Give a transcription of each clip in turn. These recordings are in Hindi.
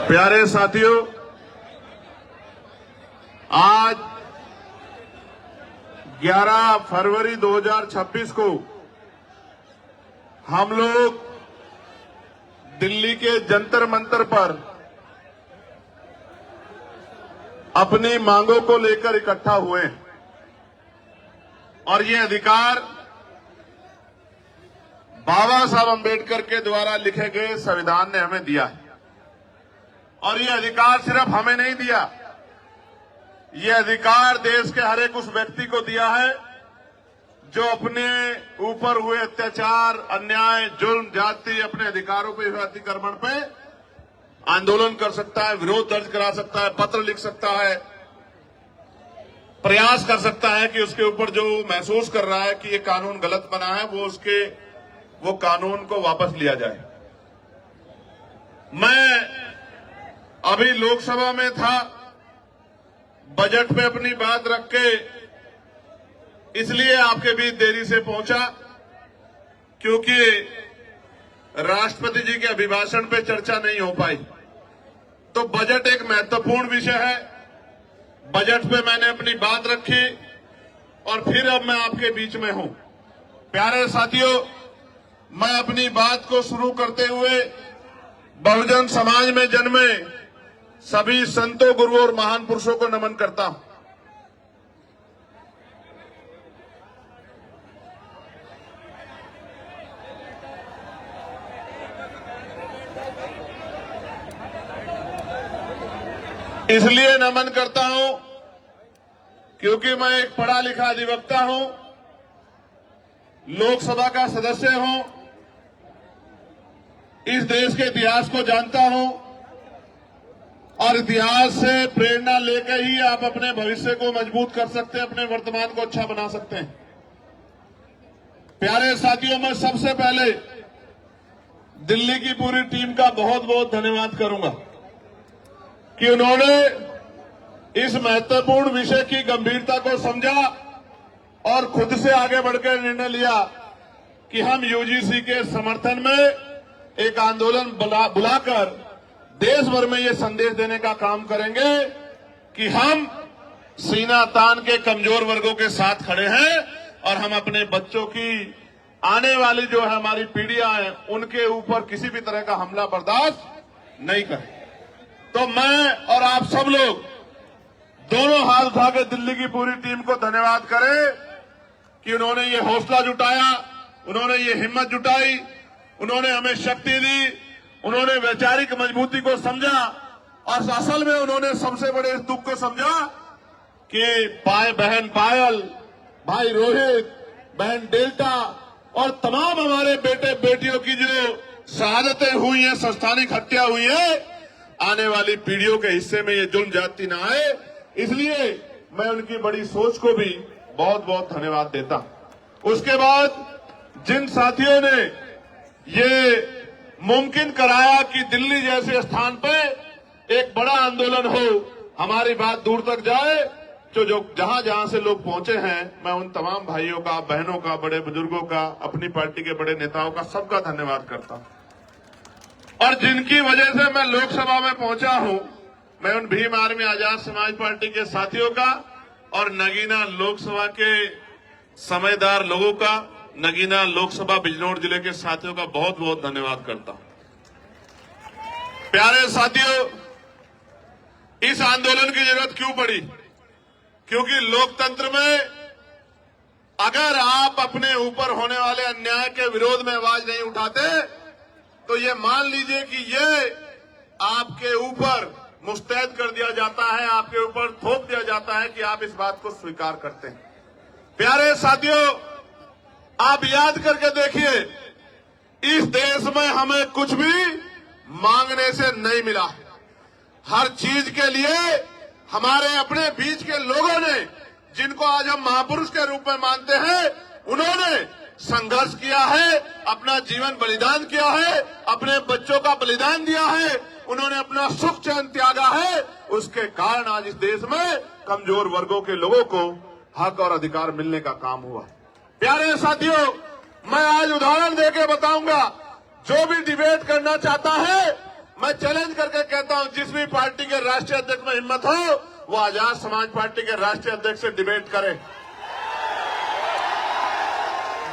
प्यारे साथियों, आज 11 फरवरी 2026 को हम लोग दिल्ली के जंतर मंतर पर अपनी मांगों को लेकर इकट्ठा हुए हैं और ये अधिकार बाबा साहब अंबेडकर के द्वारा लिखे गए संविधान ने हमें दिया है। और ये अधिकार सिर्फ हमें नहीं दिया, ये अधिकार देश के हर एक उस व्यक्ति को दिया है जो अपने ऊपर हुए अत्याचार, अन्याय, जुल्म, जाति, अपने अधिकारों पे हुए अतिक्रमण पे आंदोलन कर सकता है, विरोध दर्ज करा सकता है, पत्र लिख सकता है, प्रयास कर सकता है कि उसके ऊपर जो महसूस कर रहा है कि ये कानून गलत बना है वो कानून को वापस लिया जाए। मैं अभी लोकसभा में था, बजट पे अपनी बात रख के इसलिए आपके बीच देरी से पहुंचा क्योंकि राष्ट्रपति जी के अभिभाषण पे चर्चा नहीं हो पाई। तो बजट एक महत्वपूर्ण विषय है, बजट पे मैंने अपनी बात रखी और फिर अब मैं आपके बीच में हूं। प्यारे साथियों, मैं अपनी बात को शुरू करते हुए बहुजन समाज में जन्मे सभी संतों, गुरुओं और महान पुरुषों को नमन करता हूं। इसलिए नमन करता हूं क्योंकि मैं एक पढ़ा लिखा अधिवक्ता हूं, लोकसभा का सदस्य हूं, इस देश के इतिहास को जानता हूं और इतिहास से प्रेरणा लेकर ही आप अपने भविष्य को मजबूत कर सकते हैं, अपने वर्तमान को अच्छा बना सकते हैं। प्यारे साथियों, मैं सबसे पहले दिल्ली की पूरी टीम का बहुत बहुत धन्यवाद करूंगा कि उन्होंने इस महत्वपूर्ण विषय की गंभीरता को समझा और खुद से आगे बढ़कर निर्णय लिया कि हम यूजीसी के समर्थन में एक आंदोलन बुलाकर देश भर में ये संदेश देने का काम करेंगे कि हम सीना तान के कमजोर वर्गों के साथ खड़े हैं और हम अपने बच्चों की आने वाली जो है हमारी पीढ़ियां हैं उनके ऊपर किसी भी तरह का हमला बर्दाश्त नहीं करें। तो मैं और आप सब लोग दोनों हाथ उठाकर दिल्ली की पूरी टीम को धन्यवाद करें कि उन्होंने ये हौसला जुटाया, उन्होंने ये हिम्मत जुटाई, उन्होंने हमें शक्ति दी, उन्होंने वैचारिक मजबूती को समझा और असल में उन्होंने सबसे बड़े इस दुख को समझा कि बहन पायल, भाई रोहित, बहन डेल्टा और तमाम हमारे बेटे बेटियों की जो शहादतें हुई हैं, संस्थानिक हत्या हुई है, आने वाली पीढ़ियों के हिस्से में ये जुल्म जाति ना आए। इसलिए मैं उनकी बड़ी सोच को भी बहुत बहुत धन्यवाद देता। उसके बाद जिन साथियों ने ये मुमकिन कराया कि दिल्ली जैसे स्थान पर एक बड़ा आंदोलन हो, हमारी बात दूर तक जाए, जो जहां जहां से लोग पहुंचे हैं, मैं उन तमाम भाइयों का, बहनों का, बड़े बुजुर्गों का, अपनी पार्टी के बड़े नेताओं का, सबका धन्यवाद करता हूं। और जिनकी वजह से मैं लोकसभा में पहुंचा हूं, मैं उन भीम आर्मी आजाद समाज पार्टी के साथियों का और नगीना लोकसभा के समझदार लोगों का, नगीना लोकसभा बिजनौर जिले के साथियों का बहुत बहुत धन्यवाद करता हूं। प्यारे साथियों, इस आंदोलन की जरूरत क्यों पड़ी? क्योंकि लोकतंत्र में अगर आप अपने ऊपर होने वाले अन्याय के विरोध में आवाज नहीं उठाते तो ये मान लीजिए कि ये आपके ऊपर मुस्तैद कर दिया जाता है, आपके ऊपर थोप दिया जाता है कि आप इस बात को स्वीकार करते हैं। प्यारे साथियों, आप याद करके देखिए, इस देश में हमें कुछ भी मांगने से नहीं मिला। हर चीज के लिए हमारे अपने बीच के लोगों ने, जिनको आज हम महापुरुष के रूप में मानते हैं, उन्होंने संघर्ष किया है, अपना जीवन बलिदान किया है, अपने बच्चों का बलिदान दिया है, उन्होंने अपना सुख चैन त्यागा है। उसके कारण आज इस देश में कमजोर वर्गों के लोगों को हक और अधिकार मिलने का काम हुआ। प्यारे साथियों, मैं आज उदाहरण देके बताऊंगा, जो भी डिबेट करना चाहता है मैं चैलेंज करके कहता हूं, जिस भी पार्टी के राष्ट्रीय अध्यक्ष में हिम्मत हो वो आजाद समाज पार्टी के राष्ट्रीय अध्यक्ष से डिबेट करे,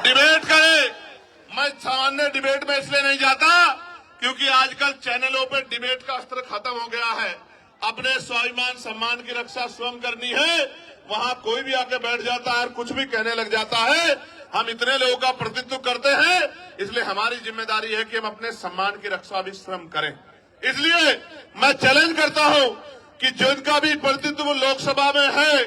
डिबेट करे। मैं सामान्य डिबेट में इसलिए नहीं जाता क्योंकि आजकल चैनलों पे डिबेट का अस्त्र खत्म हो गया है। अपने स्वाभिमान सम्मान की रक्षा स्वयं करनी है, वहां कोई भी आके बैठ जाता है और कुछ भी कहने लग जाता है। हम इतने लोगों का प्रतिनिधित्व करते हैं, इसलिए हमारी जिम्मेदारी है कि हम अपने सम्मान की रक्षा भी स्वयं करें। इसलिए मैं चैलेंज करता हूं कि जिनका भी प्रतिनिधित्व लोकसभा में है,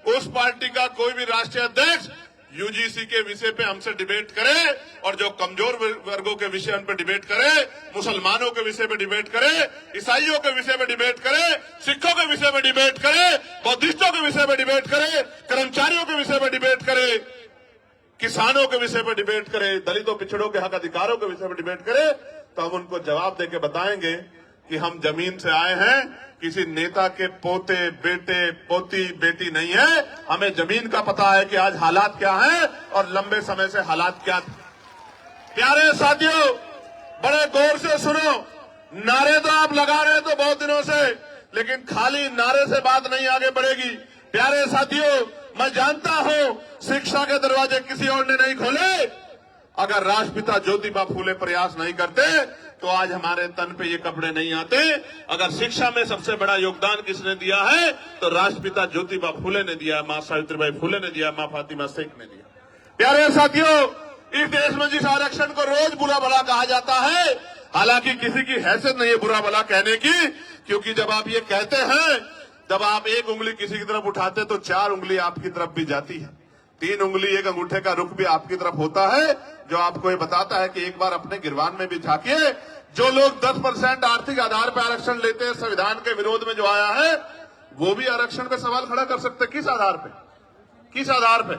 उस पार्टी का कोई भी राष्ट्रीय अध्यक्ष यूजीसी के विषय पे हमसे डिबेट करे और जो कमजोर वर्गों के विषय उन पर डिबेट करे, मुसलमानों के विषय पे डिबेट करे, ईसाइयों के विषय पे डिबेट करे, सिखों के विषय पे डिबेट करे, बौद्धिस्टों के विषय पे डिबेट करे, कर्मचारियों के विषय पे डिबेट करे, किसानों के विषय पे डिबेट करे, दलितों पिछड़ों के हक अधिकारों के विषय पे डिबेट करे, तो हम उनको जवाब देके बताएंगे कि हम जमीन से आए हैं, किसी नेता के पोते बेटे पोती बेटी नहीं है। हमें जमीन का पता है कि आज हालात क्या हैं और लंबे समय से हालात क्या थे। प्यारे साथियों, बड़े गौर से सुनो। नारे तो आप लगा रहे हैं तो बहुत दिनों से, लेकिन खाली नारे से बात नहीं आगे बढ़ेगी। प्यारे साथियों, मैं जानता हूं शिक्षा के दरवाजे किसी और ने नहीं खोले। अगर राष्ट्रपिता ज्योतिबा फूले प्रयास नहीं करते तो आज हमारे तन पे ये कपड़े नहीं आते। अगर शिक्षा में सबसे बड़ा योगदान किसने दिया है तो राष्ट्रपिता ज्योतिबा फूले ने दिया, मां सावित्रीबाई फूले ने दिया, मां फातिमा शेख ने दिया। प्यारे साथियों, इस देश में जिस आरक्षण को रोज बुरा भला कहा जाता है, हालांकि किसी की हैसियत नहीं है बुरा भला कहने की, क्योंकि जब आप ये कहते हैं, जब आप एक उंगली किसी की तरफ उठाते तो 4 उंगली आपकी तरफ भी जाती है, 3 उंगली एक अंगूठे का रुख भी आपकी तरफ होता है, जो आपको ये बताता है कि एक बार अपने गिरबान में भी झांकिए। जो लोग 10% आर्थिक आधार पर आरक्षण लेते हैं, संविधान के विरोध में जो आया है, वो भी आरक्षण पे सवाल खड़ा कर सकते हैं। किस आधार पे, किस आधार पे?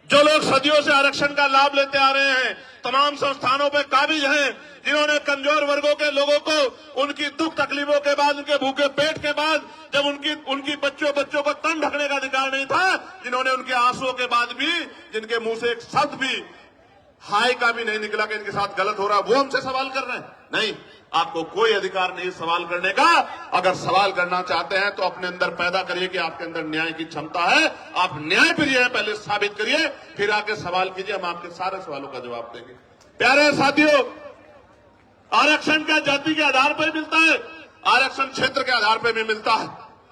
जो लोग सदियों से आरक्षण का लाभ लेते आ रहे हैं, तमाम संस्थानों पे काबिज हैं, जिन्होंने कमजोर वर्गों के लोगों को उनकी दुख तकलीफों के बाद, उनके भूखे पेट के बाद, जब उनकी बच्चों को तन ढकने का अधिकार नहीं था, जिन्होंने उनके आंसुओं के बाद भी, जिनके मुंह से एक शब्द भी हाय का भी नहीं निकला कि इनके साथ गलत हो रहा, वो हमसे सवाल कर रहे हैं। नहीं, आपको कोई अधिकार नहीं सवाल करने का। अगर सवाल करना चाहते हैं तो अपने अंदर पैदा करिए कि आपके अंदर न्याय की क्षमता है, आप न्याय प्रिय हैं, पहले साबित करिए, फिर आके सवाल कीजिए, हम आपके सारे सवालों का जवाब देंगे। प्यारे साथियों, आरक्षण क्या जाति के आधार पर मिलता है? आरक्षण क्षेत्र के आधार पर भी मिलता है।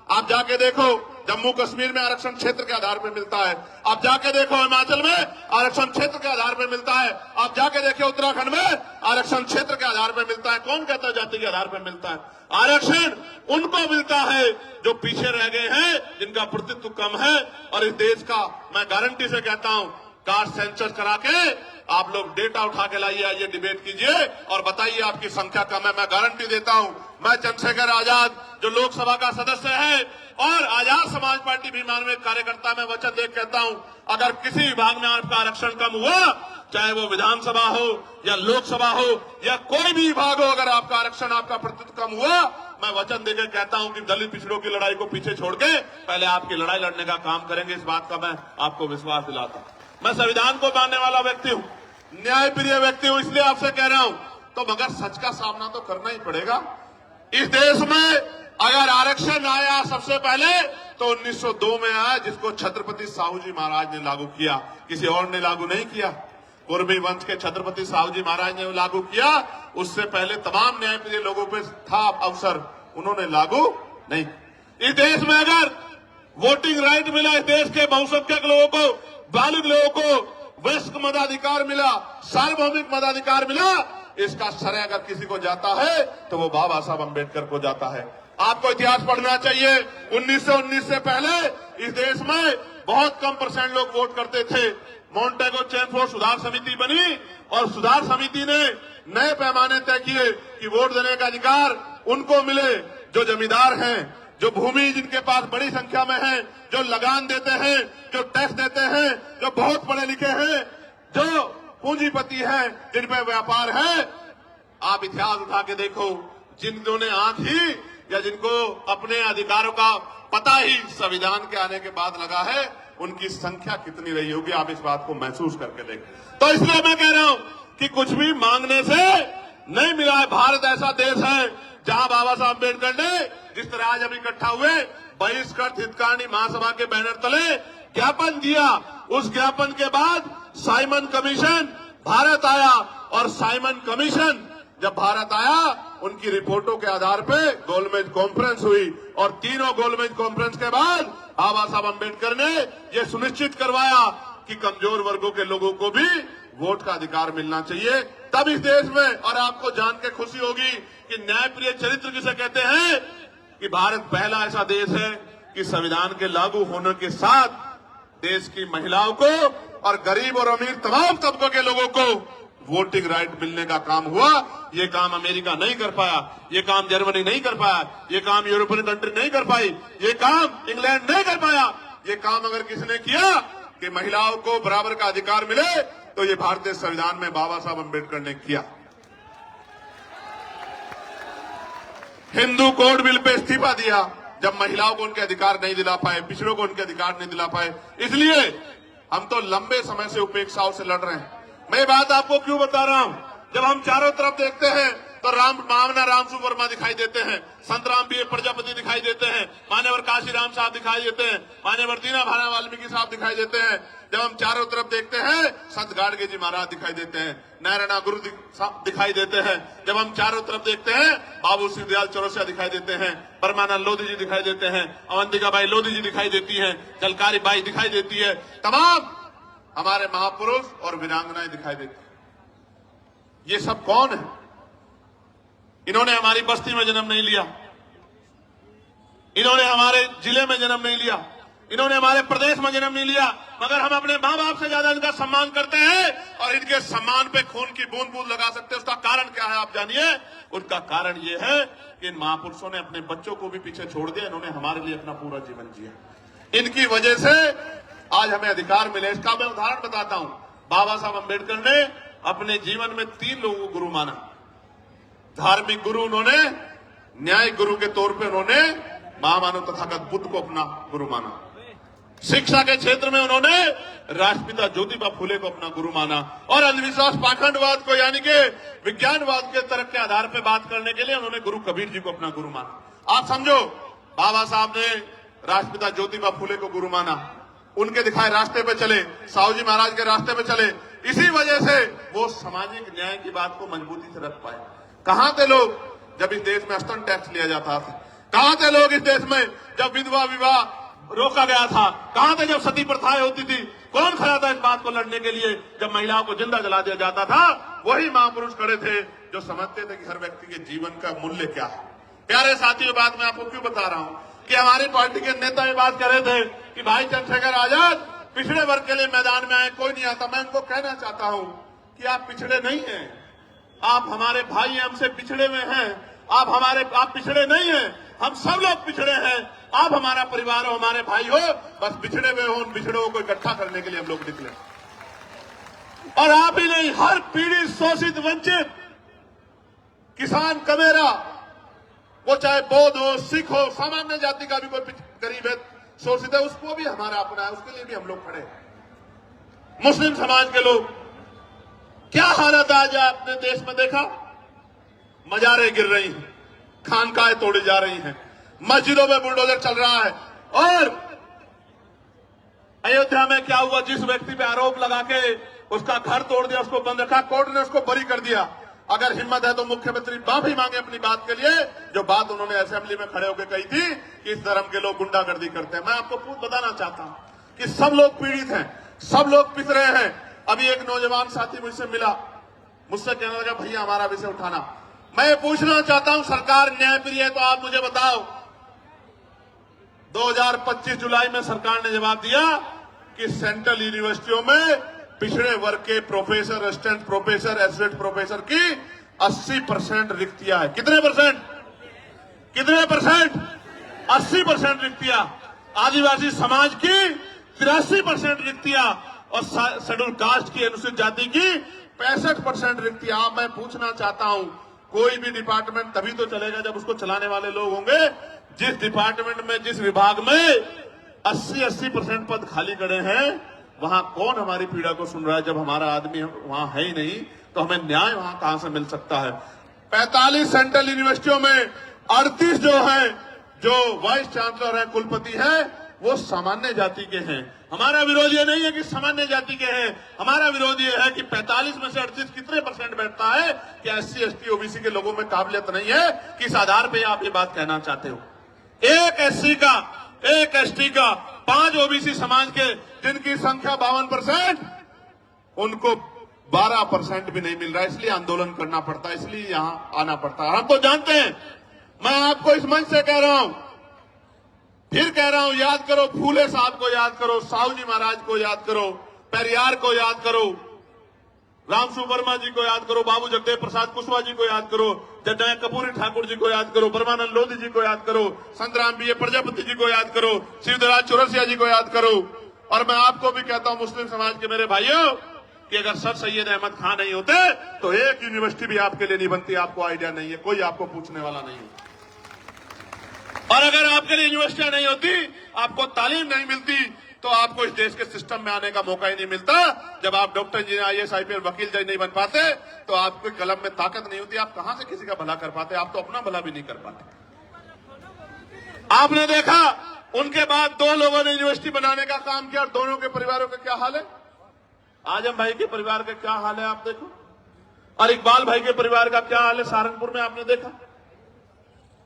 आप जाके देखो, जम्मू कश्मीर में आरक्षण क्षेत्र के आधार पर मिलता है। आप जाके देखो, हिमाचल में आरक्षण क्षेत्र के आधार पर मिलता है। आप जाके देखो, उत्तराखंड में आरक्षण क्षेत्र के आधार पर मिलता है। कौन कहता है जाति के आधार पर मिलता है? आरक्षण उनको मिलता है जो पीछे रह गए हैं, जिनका प्रतिनिधित्व कम है। और इस देश का मैं गारंटी से कहता हूं, कास्ट सेंसस करा के आप लोग डेटा उठा के लाइए, आइए डिबेट कीजिए और बताइए आपकी संख्या कम है। मैं गारंटी देता हूं, मैं चंद्रशेखर आजाद जो लोकसभा का सदस्य है और आजाद समाज पार्टी भीमान में कार्यकर्ता, में वचन दे कहता हूं, अगर किसी विभाग में आपका आरक्षण कम हुआ, चाहे वो विधानसभा हो या लोकसभा हो या कोई भी विभाग हो, अगर आपका आरक्षण, आपका प्रतिनिधित्व कम हुआ, मैं वचन देकर कहता हूं कि दलित पिछड़ों की लड़ाई को पीछे छोड़ के पहले आपकी लड़ाई लड़ने का काम करेंगे। इस बात का मैं आपको विश्वास दिलाता हूं। मैं संविधान को मानने वाला व्यक्ति हूं, न्याय प्रिय व्यक्ति हूं, इसलिए आपसे कह रहा हूं। तो मगर सच का सामना तो करना ही पड़ेगा। इस देश में अगर आरक्षण आया सबसे पहले तो 1902 में आया, जिसको छत्रपति साहू जी महाराज ने लागू किया, किसी और ने लागू नहीं किया। कुर्मी वंश के छत्रपति साहू जी महाराज ने लागू किया। उससे पहले तमाम न्याय प्रिय लोगों पे था अवसर, उन्होंने लागू नहीं। इस देश में अगर वोटिंग राइट मिला, इस देश के बहुसंख्यक लोगों को, बालिग लोगों को वयस्क मताधिकार मिला, सार्वभौमिक मताधिकार मिला, इसका श्रेय अगर किसी को जाता है तो वो बाबा साहब अम्बेडकर को जाता है। आपको इतिहास पढ़ना चाहिए। 1919 से पहले इस देश में बहुत कम % लोग वोट करते थे। मॉन्टेगो चैनफोर्ड सुधार समिति बनी और सुधार समिति ने नए पैमाने तय किए कि वोट देने का अधिकार उनको मिले जो जमींदार हैं, जो भूमि जिनके पास बड़ी संख्या में है, जो लगान देते हैं, जो टैक्स देते हैं, जो बहुत पढ़े लिखे हैं, जो पूंजीपति हैं, जिन पे व्यापार है। आप इतिहास उठा के देखो, जिन्होंने ने आंख ही या जिनको अपने अधिकारों का पता ही संविधान के आने के बाद लगा है, उनकी संख्या कितनी रही होगी, आप इस बात को महसूस करके देखें। तो इसलिए मैं कह रहा हूं कि कुछ भी मांगने से नहीं मिला है। भारत ऐसा देश है जहां बाबा साहब अम्बेडकर ने जिस तरह आज हम इकट्ठा हुए बहिष्कृत हितकानी महासभा के बैनर तले ज्ञापन दिया, उस ज्ञापन के बाद साइमन कमीशन भारत आया और साइमन कमीशन जब भारत आया उनकी रिपोर्टों के आधार पे गोलमेज कॉन्फ्रेंस हुई और तीनों गोलमेज कॉन्फ्रेंस के बाद बाबा साहब अम्बेडकर ने यह सुनिश्चित करवाया कि कमजोर वर्गों के लोगों को भी वोट का अधिकार मिलना चाहिए। तब इस देश में, और आपको जान के खुशी होगी कि न्यायप्रिय चरित्र किसे कहते हैं, कि भारत पहला ऐसा देश है कि संविधान के लागू होने के साथ देश की महिलाओं को और गरीब और अमीर तमाम तबकों के लोगों को वोटिंग राइट मिलने का काम हुआ। ये काम अमेरिका नहीं कर पाया, ये काम जर्मनी नहीं कर पाया, ये काम यूरोपियन कंट्री नहीं कर पाई, ये काम इंग्लैंड नहीं कर पाया। ये काम अगर किसने किया कि महिलाओं को बराबर का अधिकार मिले तो ये भारतीय संविधान में बाबा साहब अम्बेडकर ने किया। हिंदू कोड बिल पे इस्तीफा दिया जब महिलाओं को उनके अधिकार नहीं दिला पाए, पिछड़ों को उनके अधिकार नहीं दिला पाए। इसलिए हम तो लंबे समय से उपेक्षाओं से लड़ रहे हैं। मैं ये बात आपको क्यों बता रहा हूं, जब हम चारों तरफ देखते हैं तो मामना रामसु वर्मा दिखाई देते हैं, संत राम पी प्रजापति दिखाई देते हैं, मान्यवर काशीराम साहब दिखाई देते हैं, मान्यवर दीना भाना वाल्मीकि साहब दिखाई देते हैं। जब हम चारों तरफ देखते हैं संत गाडगे जी महाराज दिखाई देते हैं, नारायणा गुरु दिखाई देते हैं। जब हम चारों तरफ देखते हैं बाबू सिंह दयाल चौरसिया दिखाई देते हैं, परमानंद लोधी जी दिखाई देते हैं, अवंतिका बाई लोधी जी दिखाई देती हैं, जलकारी बाई दिखाई देती है, तमाम हमारे महापुरुष और वीरांगनाएं दिखाई देती हैं। ये सब कौन है? इन्होंने हमारी बस्ती में जन्म नहीं लिया, इन्होंने हमारे जिले में जन्म नहीं लिया, इन्होंने हमारे प्रदेश में जन्म नहीं लिया, मगर हम अपने मां बाप से ज्यादा इनका सम्मान करते हैं और इनके सम्मान पे खून की बूंद बूंद लगा सकते हैं। उसका कारण क्या है आप जानिए। उनका कारण ये है कि इन महापुरुषों ने अपने बच्चों को भी पीछे छोड़ दिया, इन्होंने हमारे लिए अपना पूरा जीवन जिया। इनकी वजह से आज हमें अधिकार मिले। इसका मैं उदाहरण बताता हूं। बाबा साहब अम्बेडकर ने अपने जीवन में 3 लोगों को गुरु माना। धार्मिक गुरु उन्होंने, न्यायिक गुरु के तौर पे उन्होंने महामानव तथागत बुद्ध को अपना गुरु माना। शिक्षा के क्षेत्र में उन्होंने राष्ट्रपिता ज्योतिबा फुले को अपना गुरु माना और अंधविश्वास पाखंडवाद को यानी कि विज्ञानवाद के तर्क के आधार पर बात करने के लिए उन्होंने गुरु कबीर जी को अपना गुरु माना। आप समझो, बाबा साहब ने राष्ट्रपिता ज्योतिबा फुले को गुरु माना, उनके दिखाए रास्ते पे चले, साहू जी महाराज के रास्ते पे चले। इसी वजह से वो सामाजिक न्याय की बात को मजबूती से रख पाए। कहां थे लोग जब इस देश में स्तन टैक्स लिया जाता था? कहां थे लोग इस देश में जब विधवा विवाह रोका गया था? कहां थे जब सती प्रथाएं होती थी? कौन खड़ा था इस बात को लड़ने के लिए जब महिलाओं को जिंदा जला दिया जाता था? वही महापुरुष खड़े थे जो समझते थे कि हर व्यक्ति के जीवन का मूल्य क्या है। प्यारे साथियों, बात मैं आपको क्यों बता रहा हूं कि हमारी पार्टी के नेता ये बात कर रहे थे कि भाई चंद्रशेखर आजाद पिछड़े वर्ग के लिए मैदान में आए, कोई नहीं आता। मैं उनको कहना चाहता हूं कि आप पिछड़े नहीं हैं, आप हमारे भाई हैं, हमसे पिछड़े हुए हैं। आप पिछड़े नहीं हैं, हम सब लोग पिछड़े हैं। आप हमारा परिवार हो, हमारे भाई हो, बस पिछड़े हुए हो, उन पिछड़ों को इकट्ठा करने के लिए हम लोग निकले। और आप ही नहीं, हर पीड़ित, शोषित, वंचित किसान, कमेरा, वो चाहे बौद्ध हो, सिख हो, सामान्य जाति का भी कोई गरीब है, शोषित है, उसको भी हमारा अपना है, उसके लिए भी हम लोग खड़े हैं। मुस्लिम समाज के लोग, क्या हालत आज आपने देश में देखा? मजारें गिर रही हैं, खानकाहें तोड़ी जा रही हैं, मस्जिदों में बुलडोजर चल रहा है। और अयोध्या में क्या हुआ? जिस व्यक्ति पे आरोप लगा के उसका घर तोड़ दिया, उसको बंद रखा, कोर्ट ने उसको बरी कर दिया। अगर हिम्मत है तो मुख्यमंत्री माफी मांगे अपनी बात के लिए, जो बात उन्होंने असेंबली में खड़े होकर कही थी कि इस धर्म के लोग गुंडागर्दी करते हैं। मैं आपको बताना चाहता हूं कि सब लोग पीड़ित हैं, सब लोग पिस रहे हैं। अभी एक नौजवान साथी मुझसे मिला, मुझसे कहने लगा भैया हमारा विषय उठाना। मैं ये पूछना चाहता हूं, सरकार न्यायप्रिय है तो आप मुझे बताओ, 2025 जुलाई में सरकार ने जवाब दिया कि सेंट्रल यूनिवर्सिटियों में पिछड़े वर्ग के professor, assistant professor, associate professor की 80% रिक्तियां है। कितने परसेंट? 80% रिक्तियां। आदिवासी समाज की 83% रिक्तियां और शेड्यूल कास्ट की, अनुसूचित जाति की 65% रिक्तियां। मैं पूछना चाहता हूं, कोई भी डिपार्टमेंट तभी तो चलेगा जब उसको चलाने वाले लोग होंगे। जिस डिपार्टमेंट में, जिस विभाग में 80% पद खाली खड़े हैं, वहां कौन हमारी पीड़ा को सुन रहा है जब हमारा आदमी वहां है ही नहीं? तो हमें न्याय वहां कहां से मिल सकता है? 45 सेंट्रल यूनिवर्सिटियों में 38 जो है, जो वाइस चांसलर है, कुलपति है, वो सामान्य जाति के हैं। हमारा विरोध ये नहीं है कि सामान्य जाति के हैं, हमारा विरोध ये है कि 45 में से 38 कितने परसेंट बैठता है कि SC ST OBC के लोगों में काबिलियत नहीं है? किस आधार पे आप ये बात कहना चाहते हो? एक SC का, एक ST का, 5 OBC समाज के, जिनकी संख्या 52%, उनको 12% भी नहीं मिल रहा है। इसलिए आंदोलन करना पड़ता है, इसलिए यहां आना पड़ता है। हम तो जानते हैं, मैं आपको इस मंच से कह रहा हूं, फिर कह रहा हूं, याद करो फूले साहब को, याद करो साहू जी महाराज को, याद करो पेरियार को, याद करो रामसु वर्मा जी को, याद करो बाबू जगदेव प्रसाद कुशवाहा जी को, याद करो जगन्नाथ कपूरी ठाकुर जी को, याद करो परमानंद लोधी जी को, याद करो संतराम BA प्रजापति जी को, याद करो शिवदराज चौरसिया जी को, याद करो। और मैं आपको भी कहता हूं, मुस्लिम समाज के मेरे भाइयों, कि अगर सर सैयद अहमद खान नहीं होते तो एक यूनिवर्सिटी भी आपके लिए नहीं बनती। आपको आइडिया नहीं है, कोई आपको पूछने वाला नहीं है। और अगर आपके लिए यूनिवर्सिटियां नहीं होती, आपको तालीम नहीं मिलती, तो आपको इस देश के सिस्टम में आने का मौका ही नहीं मिलता। जब आप डॉक्टर इंजीनियर IAS IPS वकील जज नहीं बन पाते, तो आपके कलम में ताकत नहीं होती, आप कहां से किसी का भला कर पाते? आप तो अपना भला भी नहीं कर पाते। आपने देखा, उनके बाद 2 लोगों ने यूनिवर्सिटी बनाने का काम किया, और दोनों के परिवारों का क्या हाल है? आजम भाई के परिवार का क्या हाल है आप देखो, और इकबाल भाई के परिवार का क्या हाल है सहारनपुर में, आपने देखा।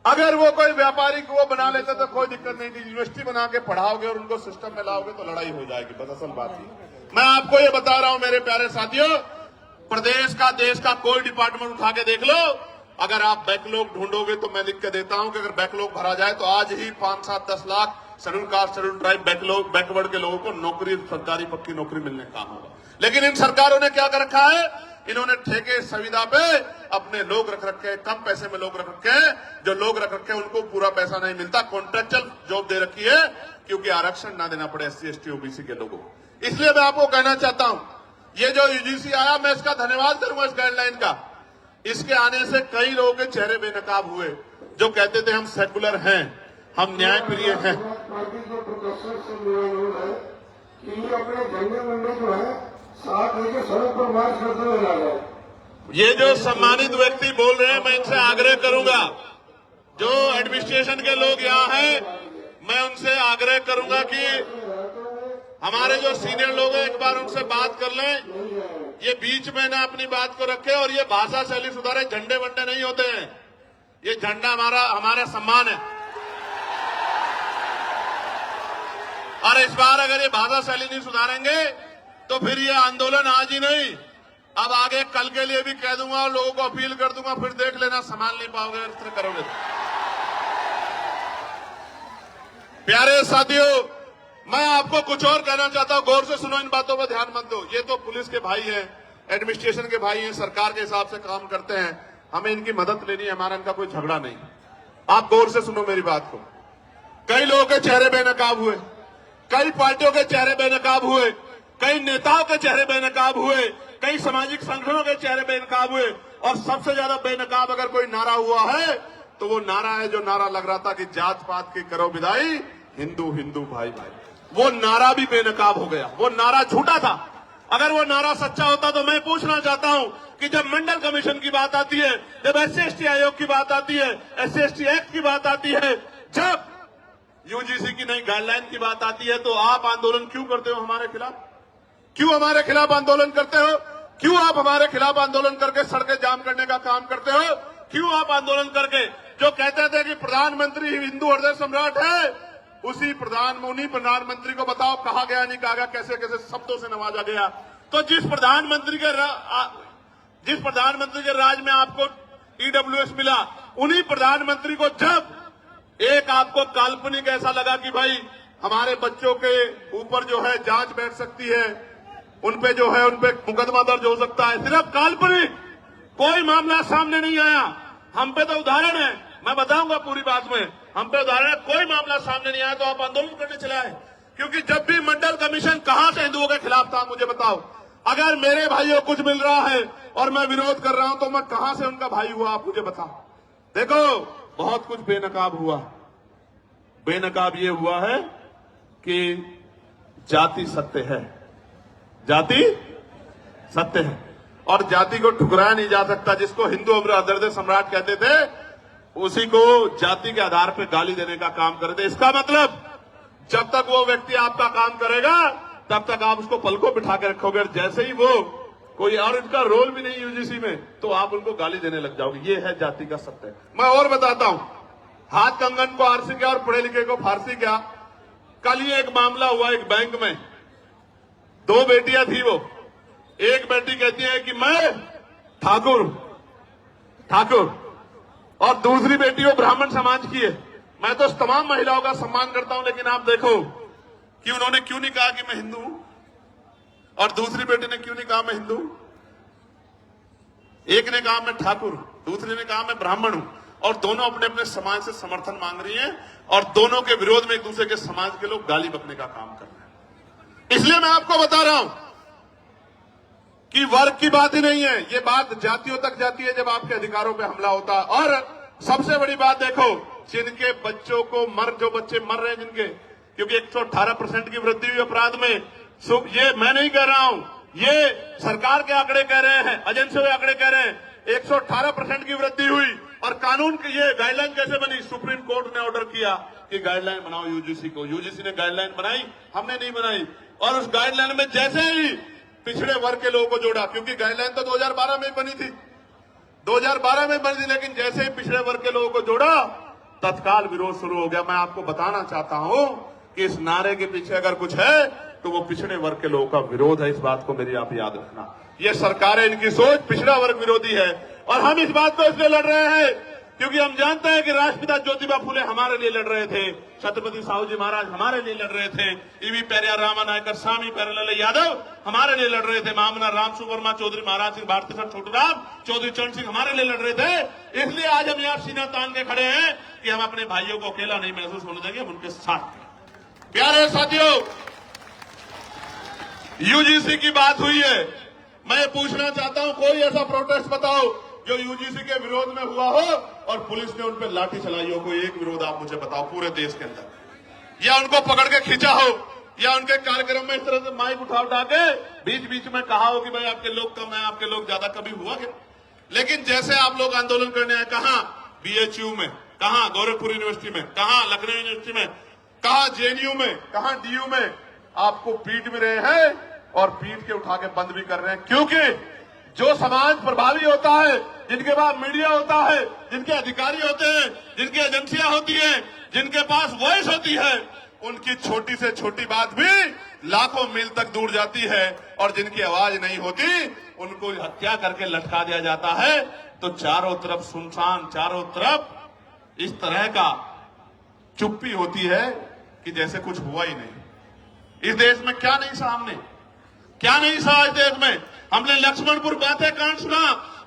अगर वो कोई व्यापारी को वो बना लेते तो कोई दिक्कत नहीं थी। यूनिवर्सिटी बना के पढ़ाओगे और उनको सिस्टम में लाओगे तो लड़ाई हो जाएगी। बस असल बात ही मैं आपको ये बता रहा हूं मेरे प्यारे साथियों, प्रदेश का, देश का कोई डिपार्टमेंट उठा के देख लो, अगर आप बैकलॉग ढूंढोगे तो मैं लिख के देता हूं कि अगर बैकलॉग भरा जाए तो आज ही 5, 7, 10 lakh schedule caste, schedule tribe, backward के लोगों को नौकरी, सरकारी पक्की नौकरी मिलने का काम होगा। लेकिन इन सरकारों ने क्या कर रखा है? इन्होंने ठेके संविदा पे अपने लोग रख रखे, कम पैसे में लोग रख रखे, जो लोग रख रखे उनको पूरा पैसा नहीं मिलता, कॉन्ट्रेक्चुअल जॉब दे रखी है, क्योंकि आरक्षण ना देना पड़े SC ST OBC के लोगों को। इसलिए मैं आपको कहना चाहता हूं, ये जो UGC आया, मैं इसका धन्यवाद करूंगा, इस गाइडलाइन का। इसके आने से कई लोगों के चेहरे बेनकाब हुए, जो कहते थे हम सेकुलर हैं, हम न्याय प्रिय हैं। ये जो सम्मानित व्यक्ति बोल रहे हैं, मैं इनसे आग्रह करूंगा, जो एडमिनिस्ट्रेशन के लोग यहाँ हैं, मैं उनसे आग्रह करूंगा कि हमारे जो सीनियर लोग हैं, एक बार उनसे बात कर लें, ये बीच में ना अपनी बात को रखे, और ये भाषा शैली सुधारे। झंडे वंडे नहीं होते हैं, ये झंडा हमारा सम्मान है। और इस बार अगर ये भाषा शैली नहीं सुधारेंगे तो फिर ये आंदोलन आज ही नहीं, अब आगे कल के लिए भी कह दूंगा और लोगों को अपील कर दूंगा, फिर देख लेना संभाल नहीं पाओगे अगर इस तरह करोगे। प्यारे साथियों, मैं आपको कुछ और कहना चाहता हूं, गौर से सुनो, इन बातों पर ध्यान मत दो। ये तो पुलिस के भाई हैं, एडमिनिस्ट्रेशन के भाई हैं, सरकार के हिसाब से काम करते हैं, हमें इनकी मदद लेनी है, हमारा इनका कोई झगड़ा नहीं। आप गौर से सुनो मेरी बात को। कई लोगों के चेहरे बेनकाब हुए, कई पार्टियों के चेहरे बेनकाब हुए, कई नेताओं के चेहरे बेनकाब हुए, कई सामाजिक संगठनों के चेहरे बेनकाब हुए, और सबसे ज्यादा बेनकाब अगर कोई नारा हुआ है तो वो नारा है जो नारा लग रहा था कि जात पात की करो विदाई, हिंदू हिंदू भाई भाई। वो नारा भी बेनकाब हो गया, वो नारा झूठा था। अगर वो नारा सच्चा होता तो मैं पूछना चाहता हूं कि जब मंडल कमीशन की बात आती है, जब SC ST आयोग की बात आती है, SC ST एक्ट की बात आती है, जब UGC की नई गाइडलाइन की बात आती है, तो आप आंदोलन क्यों करते हो हमारे खिलाफ? क्यों हमारे खिलाफ आंदोलन करते हो? क्यों आप हमारे खिलाफ आंदोलन करके सड़कें जाम करने का काम करते हो? क्यों आप आंदोलन करके, जो कहते थे कि प्रधानमंत्री हिंदू हृदय सम्राट है, उन्हीं प्रधानमंत्री को बताओ कहा गया, नहीं कहा गया, कैसे कैसे शब्दों से नवाजा गया। तो जिस प्रधानमंत्री के राज में आपको EWS मिला, उन्हीं प्रधानमंत्री को जब एक आपको काल्पनिक ऐसा लगा कि भाई हमारे बच्चों के ऊपर जो है जांच बैठ सकती है, उनपे जो है उनपे मुकदमा दर्ज हो सकता है, सिर्फ काल्पनिक, कोई मामला सामने नहीं आया। हम पे तो उदाहरण है, मैं बताऊंगा पूरी बात में, हम पे उदाहरण है, कोई मामला सामने नहीं आया तो आप आंदोलन करने चले आए। क्योंकि जब भी मंडल कमीशन कहां से हिंदुओं के खिलाफ था, मुझे बताओ। अगर मेरे भाइयों को कुछ मिल रहा है और मैं विरोध कर रहा हूं तो मैं कहां से उनका भाई हुआ, आप मुझे बताओ। देखो, बहुत कुछ बेनकाब हुआ। बेनकाब ये हुआ है कि जाति सत्य है, जाति सत्य है। और जाति को ठुकराया नहीं जा सकता। जिसको हिंदू अदर्द सम्राट कहते थे, उसी को जाति के आधार पर गाली देने का काम करते। इसका मतलब जब तक वो व्यक्ति आपका काम करेगा तब तक आप उसको पलकों बिठा के रखोगे। जैसे ही वो कोई और इनका रोल भी नहीं यूजीसी में, तो आप उनको गाली देने लग जाओगे। ये है जाति का सत्य। मैं और बताता हूं, हाथ कंगन को आरसी क्या और पढ़े लिखे को फारसी क्या। कल ही एक मामला हुआ एक बैंक में, 2 बेटियां थी। वो एक बेटी कहती है कि मैं ठाकुर और दूसरी बेटी वो ब्राह्मण समाज की है। मैं तो तमाम महिलाओं का सम्मान करता हूं, लेकिन आप देखो कि उन्होंने क्यों नहीं कहा कि मैं हिंदू हूं, और दूसरी बेटी ने क्यों नहीं कहा मैं हिंदू। एक ने कहा मैं ठाकुर, दूसरी ने कहा मैं ब्राह्मण हूं, और दोनों अपने अपने समाज से समर्थन मांग रही हैं, और दोनों के विरोध में एक दूसरे के समाज के लोग गाली बकने का काम कर रहे हैं। इसलिए मैं आपको बता रहा हूं कि वर्ग की बात ही नहीं है, ये बात जातियों तक जाती है जब आपके अधिकारों पर हमला होता है। और सबसे बड़ी बात देखो, जिनके बच्चों को जो बच्चे मर रहे हैं जिनके, क्योंकि 118% की वृद्धि हुई अपराध में। ये मैं नहीं कह रहा हूं, ये सरकार के आंकड़े कह रहे हैं, एजेंसियों के आंकड़े कह रहे हैं। 118% की वृद्धि हुई। और कानून की ये गाइडलाइन कैसे बनी? सुप्रीम कोर्ट ने ऑर्डर किया कि गाइडलाइन बनाओ यूजीसी को। यूजीसी ने गाइडलाइन बनाई, हमने नहीं बनाई। और उस गाइडलाइन में जैसे ही पिछड़े वर्ग के लोगों को जोड़ा, क्योंकि गाइडलाइन तो 2012 में बनी थी, 2012 में बनी थी, लेकिन जैसे ही पिछड़े वर्ग के लोगों को जोड़ा, तत्काल विरोध शुरू हो गया। मैं आपको बताना चाहता हूं कि इस नारे के पीछे अगर कुछ है तो वो पिछड़े वर्ग के लोगों का विरोध है। इस बात को मेरी आप याद रखना। ये सरकारें, इनकी सोच पिछड़ा वर्ग विरोधी है। और हम इस बात को इसलिए लड़ रहे हैं क्योंकि हम जानते हैं कि राष्ट्रपिता ज्योतिबा फुले हमारे लिए लड़ रहे थे, छत्रपति साहू जी महाराज हमारे लिए लड़ रहे थे, ईवी पेरियार रामानायकर, स्वामी प्यारेलाल यादव हमारे लिए लड़ रहे थे, महामना राम सुवर्मा चौधरी, महाराज सिंह भारती सर छोटूराम चौधरी, चरण सिंह हमारे लिए लड़ रहे थे। इसलिए आज हम यहाँ सीना तान के खड़े हैं कि हम अपने भाइयों को अकेला नहीं महसूस होने देंगे, हम उनके साथ। प्यारे साथियों, यूजीसी की बात हुई है, मैं पूछना चाहता हूं, कोई ऐसा प्रोटेस्ट बताओ जो यूजीसी के विरोध में हुआ हो और पुलिस ने उन पर लाठी चलाई हो। कोई एक विरोध आप मुझे बताओ पूरे देश के अंदर, या उनको पकड़ के खींचा हो, या उनके कार्यक्रम में इस तरह से माइक उठा के बीच बीच में कहा हो कि भाई आपके लोग कम है, आपके लोग ज्यादा, कभी हुआ क्या? लेकिन जैसे आप लोग आंदोलन करने आए, कहां बीएचयू में, कहां गोरखपुर यूनिवर्सिटी में, कहां लखनऊ यूनिवर्सिटी में, कहां जेएनयू में, कहां डीयू में, आपको पीट भी रहे हैं और पीट के उठा के बंद भी कर रहे हैं। क्योंकि जो समाज प्रभावी होता है, जिनके पास मीडिया होता है, जिनके अधिकारी होते हैं, जिनकी एजेंसियां होती हैं, जिनके पास वॉइस होती है, उनकी छोटी से छोटी बात भी लाखों मील तक दूर जाती है। और जिनकी आवाज नहीं होती उनको हत्या करके लटका दिया जाता है। तो चारों तरफ सुनसान, चारों तरफ इस तरह का चुप्पी होती है कि जैसे कुछ हुआ ही नहीं। इस देश में क्या नहीं सहा हमने, क्या नहीं सहा इस देश में। हमने लक्ष्मणपुर बातें कांड सुना,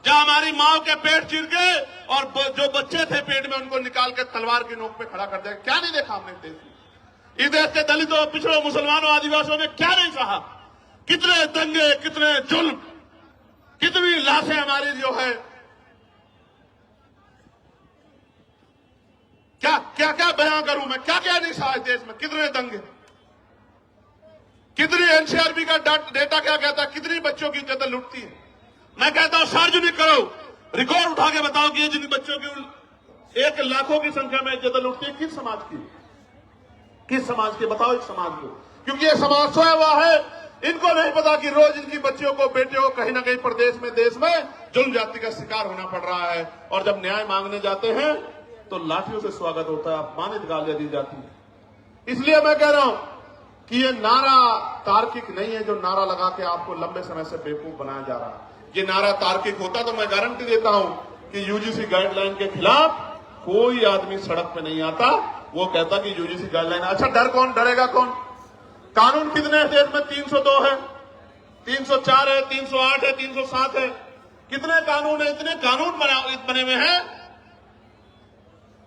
जहां हमारी माओ के पेट चीर के और जो बच्चे थे पेट में उनको निकाल के तलवार की नोक पे खड़ा कर दिया। क्या नहीं देखा हमने इस देश में। इस देश के दलितों, पिछड़ों, मुसलमानों, आदिवासियों में क्या नहीं सहा। कितने दंगे, कितने जुल्म, कितनी लाशें हमारी जो है, क्या क्या क्या बयां करूं मैं, क्या क्या नहीं सहा इस देश में। कितने दंगे, कितनी एनसीआरबी का डेटा क्या कहता है, कितनी बच्चों की इज्जत लुटती है। मैं कहता हूं सार्वजनिक करो, रिकॉर्ड उठा के बताओ कि ये जिन बच्चों की 1 लाखों की संख्या में इज्जत लुटती है, किस समाज की, किस समाज की, बताओ एक समाज को। क्योंकि ये समाज सोया हुआ है, इनको नहीं पता कि रोज इनकी बच्चियों को, बेटियों को कहीं ना कहीं प्रदेश में, देश में जुल्म जाति का शिकार होना पड़ रहा है। और जब न्याय मांगने जाते हैं तो लाठियों से स्वागत होता है, अपमानित गालियां दी जाती है। इसलिए मैं कह रहा हूं कि ये नारा तार्किक नहीं है, जो नारा लगा के आपको लंबे समय से बेवकूफ बनाया जा रहा है। ये नारा तार्किक होता तो मैं गारंटी देता हूं कि यूजीसी गाइडलाइन के खिलाफ कोई आदमी सड़क पे नहीं आता। वो कहता कि यूजीसी गाइडलाइन, अच्छा डर कौन, डरेगा कौन? कानून कितने देश में? 302 है, 304 है, 308 है, 307 है, कितने कानून है? इतने कानून बने हुए हैं,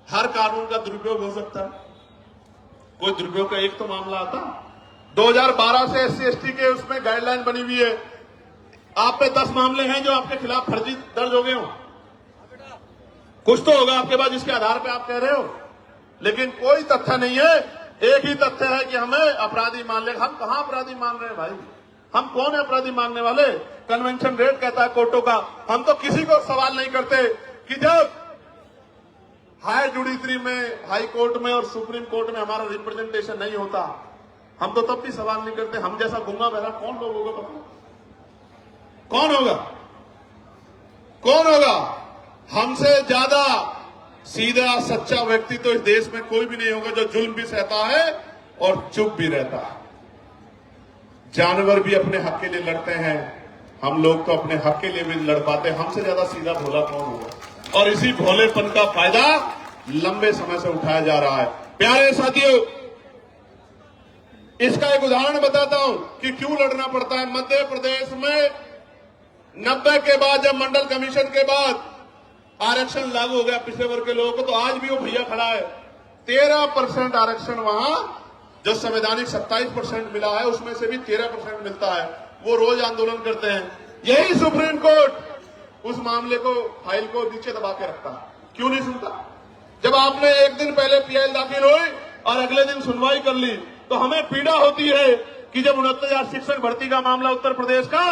हर कानून का दुरुपयोग हो सकता है। कोई दुरुपयोग का एक तो मामला आता। 2012 से SC ST के उसमें गाइडलाइन बनी हुई है, आप पे 10 मामले हैं जो आपके खिलाफ फर्जी दर्ज हो गए हो। कुछ तो होगा आपके पास जिसके आधार पे आप कह रहे हो, लेकिन कोई तथ्य नहीं है। एक ही तथ्य है कि हमें अपराधी मान ले। हम कहां अपराधी मान रहे हैं भाई? हम कौन है अपराधी मांगने वाले? कन्वेंशन रेट कहता है कोर्टों का। हम तो किसी को सवाल नहीं करते कि जब हाई जुडिशरी में, हाई कोर्ट में और सुप्रीम कोर्ट में हमारा रिप्रेजेंटेशन नहीं होता, हम तो तब भी सवाल नहीं करते। हम जैसा गूंगा बहरा कौन लोग होगा? कौन होगा? कौन होगा? हमसे ज्यादा सीधा सच्चा व्यक्ति तो इस देश में कोई भी नहीं होगा जो जुल्म भी सहता है और चुप भी रहता है। जानवर भी अपने हक के लिए लड़ते हैं, हम लोग तो अपने हक के लिए भी लड़ पाते हैं। हमसे ज्यादा सीधा भोला कौन होगा? और इसी भोलेपन का फायदा लंबे समय से उठाया जा रहा है। प्यारे साथियों, इसका एक उदाहरण बताता हूं कि क्यों लड़ना पड़ता है। मध्य प्रदेश में 90 के बाद, जब मंडल कमीशन के बाद आरक्षण लागू हो गया पिछड़े वर्ग के लोगों को, तो आज भी वो भैया खड़ा है। 13% आरक्षण वहां जो संवैधानिक 27% मिला है, उसमें से भी 13% मिलता है। वो रोज आंदोलन करते हैं। यही सुप्रीम कोर्ट उस मामले को, फाइल को नीचे दबा के रखता है। क्यों नहीं सुनता? जब आपने एक दिन पहले पीआई दाखिल हुई और अगले दिन सुनवाई कर ली, तो हमें पीड़ा होती है कि जब 69,000 शिक्षक भर्ती का मामला उत्तर प्रदेश का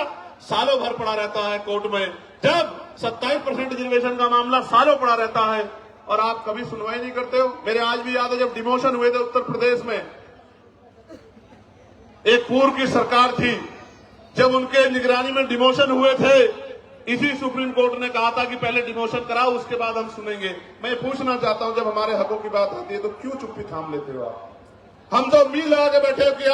सालों भर पड़ा रहता है कोर्ट में, जब 27% रिजर्वेशन का मामला सालों पड़ा रहता है और आप कभी सुनवाई नहीं करते हो। मेरे आज भी याद है जब डिमोशन हुए थे उत्तर प्रदेश में, एक पूर्व की सरकार थी, जब उनके निगरानी में डिमोशन हुए थे, इसी सुप्रीम कोर्ट ने कहा था कि पहले डिमोशन कराओ, उसके बाद हम सुनेंगे। मैं पूछना चाहता हूं, जब हमारे हकों की बात आती है तो क्यों चुप्पी थाम लेते हो आप? हम तो उम्मीद लगा के बैठे हो कि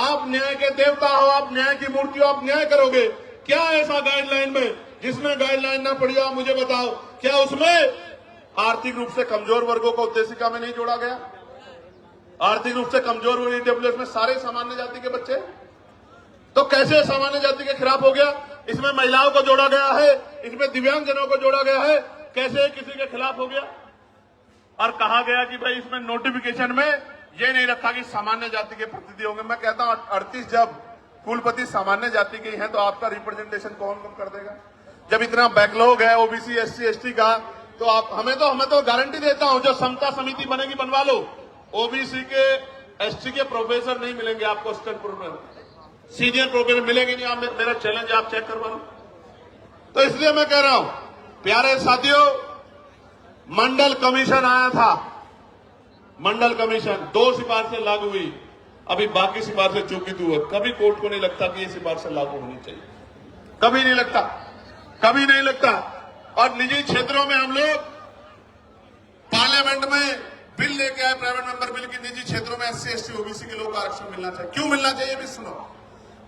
आप न्याय के देवता हो, आप न्याय की मूर्ति हो, आप न्याय करोगे। क्या ऐसा गाइडलाइन में जिसमें गाइडलाइन ना पड़ी हो? मुझे बताओ, क्या उसमें आर्थिक रूप से कमजोर वर्गों को उद्देशिका में नहीं जोड़ा गया? आर्थिक रूप से कमजोर वर्ग ईडब्ल्यूएस में सारे सामान्य जाति के बच्चे, तो कैसे सामान्य जाति के खिलाफ हो गया? इसमें महिलाओं को जोड़ा गया है, इसमें दिव्यांगजनों को जोड़ा गया है, कैसे किसी के खिलाफ हो गया? और कहा गया कि भाई इसमें नोटिफिकेशन में ये नहीं रखा कि सामान्य जाति के प्रतिनिधि होंगे। मैं कहता हूं 38 जब कुलपति सामान्य जाति के हैं तो आपका रिप्रेजेंटेशन कौन कम कर देगा? जब इतना बैकलॉग है ओबीसी, एससी, एसटी का, तो आप हमें तो गारंटी देता हूं, जो समता समिति बनेगी बनवा लो। ओबीसी के, एसटी के प्रोफेसर नहीं मिलेंगे आपको, सीनियर प्रोफेसर मिलेंगे नहीं। आप, मेरा चैलेंज आप चेक करवा लो। तो इसलिए मैं कह रहा हूं, प्यारे साथियों, मंडल कमीशन आया था, मंडल कमीशन 2 सिफारिशें लागू हुई, अभी बाकी सिफारिशें चूकी हुई। कभी कोर्ट को नहीं लगता कि ये सिफारिशें लागू होनी चाहिए, कभी नहीं लगता, कभी नहीं लगता। और निजी क्षेत्रों में हम लोग पार्लियामेंट में बिल लेके आए, प्राइवेट मेंबर बिल, की निजी क्षेत्रों में एससी, एसटी, ओबीसी के लोगों को आरक्षण मिलना चाहिए। क्यों मिलना चाहिए भी सुनो।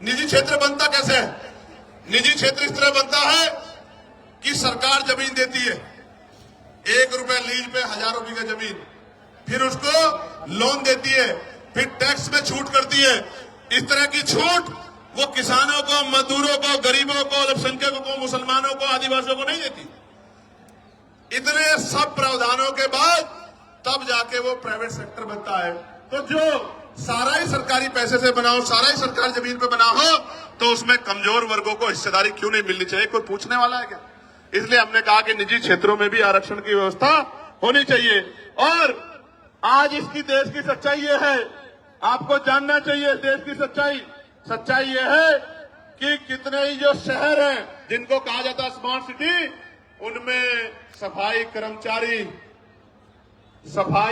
निजी क्षेत्र बनता कैसे है? निजी क्षेत्र इस तरह बनता है कि सरकार जमीन देती है, 1 रुपए लीज पे हजारों बीघा जमीन, फिर उसको लोन देती है, फिर टैक्स में छूट करती है। इस तरह की छूट वो किसानों को, मजदूरों को, गरीबों को, अल्पसंख्यकों को, मुसलमानों को, आदिवासियों को नहीं देती। इतने सब प्रावधानों के बाद तब जाके वो प्राइवेट सेक्टर बनता है। तो जो सारा ही सरकारी पैसे से बना हो, सारा ही सरकारी जमीन पे बना हो, तो उसमें कमजोर वर्गों को हिस्सेदारी क्यों नहीं मिलनी चाहिए? कोई पूछने वाला है क्या? इसलिए हमने कहा कि निजी क्षेत्रों में भी आरक्षण की व्यवस्था होनी चाहिए। और आज इसकी देश की सच्चाई ये है, आपको जानना चाहिए देश की सच्चाई। सच्चाई ये है कि कितने ही जो शहर हैं जिनको कहा जाता है स्मार्ट सिटी, उनमें सफाई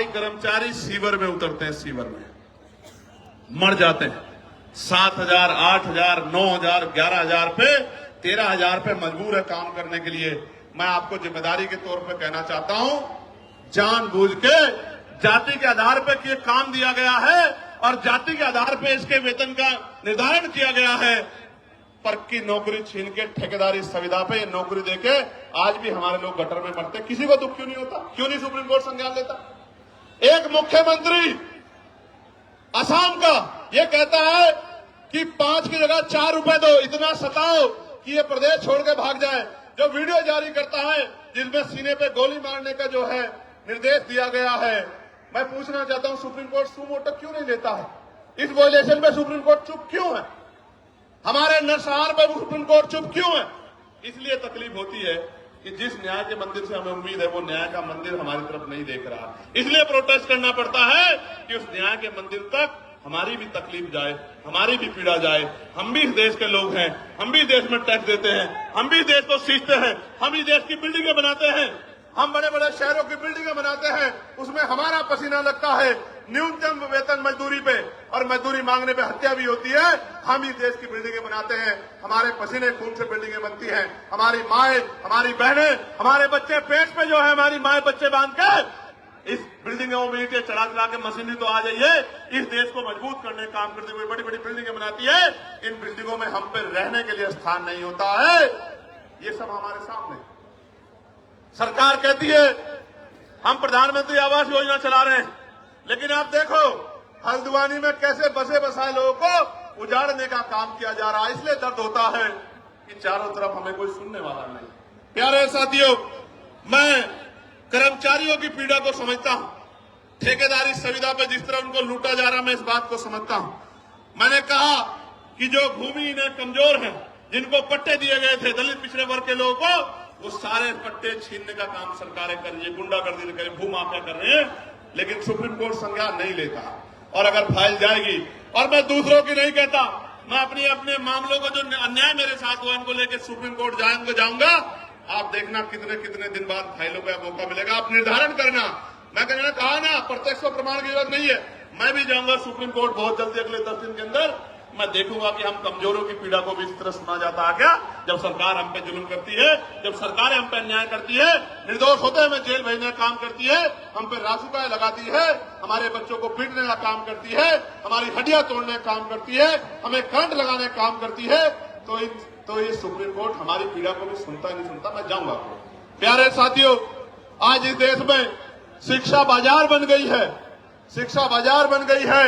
कर्मचारी सीवर में उतरते हैं, सीवर में मर जाते हैं। 7,000, 8,000, 9,000, 11,000 पे, 13,000 पे मजबूर है काम करने के लिए। मैं आपको जिम्मेदारी के तौर पे कहना चाहता हूं, जानबूझ के जाति के आधार पे ये काम दिया गया है और जाति के आधार पे इसके वेतन का निर्धारण किया गया है। पर की नौकरी छीन के ठेकेदारी संविदा पे नौकरी देके आज भी हमारे लोग गटर में मरते हैं। किसी को दुख क्यों नहीं होता? क्यों नहीं सुप्रीम कोर्ट संज्ञान लेता? एक मुख्यमंत्री असम का ये कहता है कि 5 की जगह 4 रुपए दो, इतना सताओ कि ये प्रदेश छोड़ के भाग जाए। जो वीडियो जारी करता है जिसमें सीने पे गोली मारने का जो है निर्देश दिया गया है, मैं पूछना चाहता हूं सुप्रीम कोर्ट सुमोटो क्यों नहीं लेता है? इस वायलेशन में सुप्रीम कोर्ट चुप क्यों है? हमारे नरसंहार पर सुप्रीम कोर्ट चुप क्यों है? इसलिए तकलीफ होती है कि जिस न्याय के मंदिर से हमें उम्मीद है वो न्याय का मंदिर हमारी तरफ नहीं देख रहा, इसलिए प्रोटेस्ट करना पड़ता है कि उस न्याय के मंदिर तक हमारी भी तकलीफ जाए, हमारी भी पीड़ा जाए। हम भी इस देश के लोग हैं, हम भी देश में टैक्स देते हैं, हम भी देश को सींचते हैं, हम ही देश की बिल्डिंगें बनाते हैं, हम बड़े बड़े शहरों की बिल्डिंगें बनाते हैं, उसमें हमारा पसीना लगता है। न्यूनतम वेतन मजदूरी पे और मजदूरी मांगने पे हत्या भी होती है। हम ही देश की बिल्डिंगें बनाते हैं, हमारे पसीने खून से बिल्डिंगें बनती हैं। हमारी माएं, हमारी बहनें, हमारे बच्चे पेट पे जो है हमारी माएं बच्चे बांध के इस बिल्डिंगों में ईंटें चढ़ा चढ़ा के मशीनरी तो आ जाइए, इस देश को मजबूत करने का काम करते हुए बड़ी बड़ी बिल्डिंगें बनाती है। इन बिल्डिंगों में हम पे रहने के लिए स्थान नहीं होता है। ये सब हमारे सामने। सरकार कहती है हम प्रधानमंत्री आवास योजना चला रहे हैं, लेकिन आप देखो हल्द्वानी में कैसे बसे बसाए लोगों को उजाड़ने का काम किया जा रहा है। इसलिए दर्द होता है कि चारों तरफ हमें कोई सुनने वाला नहीं। प्यारे साथियों, मैं कर्मचारियों की पीड़ा को समझता हूं। ठेकेदारी सुविधा पर जिस तरह उनको लूटा जा रहा, मैं इस बात को समझता हूं। मैंने कहा कि जो भूमिहीन कमजोर हैं, जिनको पट्टे दिए गए थे दलित पिछड़े वर्ग के लोगों को, वो सारे पट्टे छीनने का काम सरकारें कर रही है, गुंडागर्दी कर रही है, भूमाफिया कर रहे हैं। लेकिन सुप्रीम कोर्ट संज्ञान नहीं लेता, और अगर फाइल जाएगी, और मैं दूसरों की नहीं कहता, मैं अपने मामलों को जो अन्याय मेरे साथ हुआ इनको लेकर सुप्रीम कोर्ट जाऊंगा। आप देखना कितने कितने दिन बाद फाइलों का मौका मिलेगा, आप निर्धारण करना। मैं कहना कहा ना, प्रत्यक्ष प्रमाण की जरूरत नहीं है। मैं भी जाऊंगा सुप्रीम कोर्ट बहुत जल्दी, अगले 10 दिन के अंदर। मैं देखूंगा कि हम कमजोरों की पीड़ा को भी इस तरह सुना जाता है क्या, जब सरकार हम पे जुल्म करती है, जब सरकार हम पे अन्याय करती है, निर्दोष होते हमें जेल भेजने का काम करती है, हम पे रासुका लगाती है, हमारे बच्चों को पीटने का काम करती है, हमारी हड्डियां तोड़ने का काम करती है, हमें करंट लगाने का काम करती है, तो ये सुप्रीम कोर्ट हमारी पीड़ा को भी सुनता नहीं सुनता। मैं जाऊंगा। प्यारे साथियों, आज इस देश में शिक्षा बाजार बन गई है, शिक्षा बाजार बन गई है।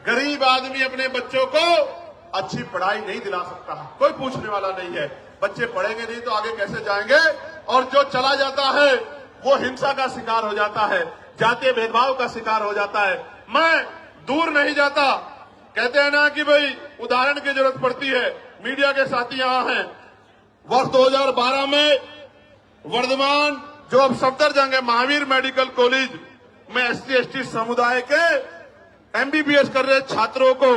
गरीब आदमी अपने बच्चों को अच्छी पढ़ाई नहीं दिला सकता, कोई पूछने वाला नहीं है। बच्चे पढ़ेंगे नहीं तो आगे कैसे जाएंगे, और जो चला जाता है वो हिंसा का शिकार हो जाता है, जातीय भेदभाव का शिकार हो जाता है। मैं दूर नहीं जाता, कहते हैं ना कि भाई उदाहरण की जरूरत पड़ती है। मीडिया के साथी यहां हैं। वर्ष 2012 में वर्धमान, जो अब सफदरजंग है, महावीर मेडिकल कॉलेज में SC/ST समुदाय के MBBS कर रहे छात्रों को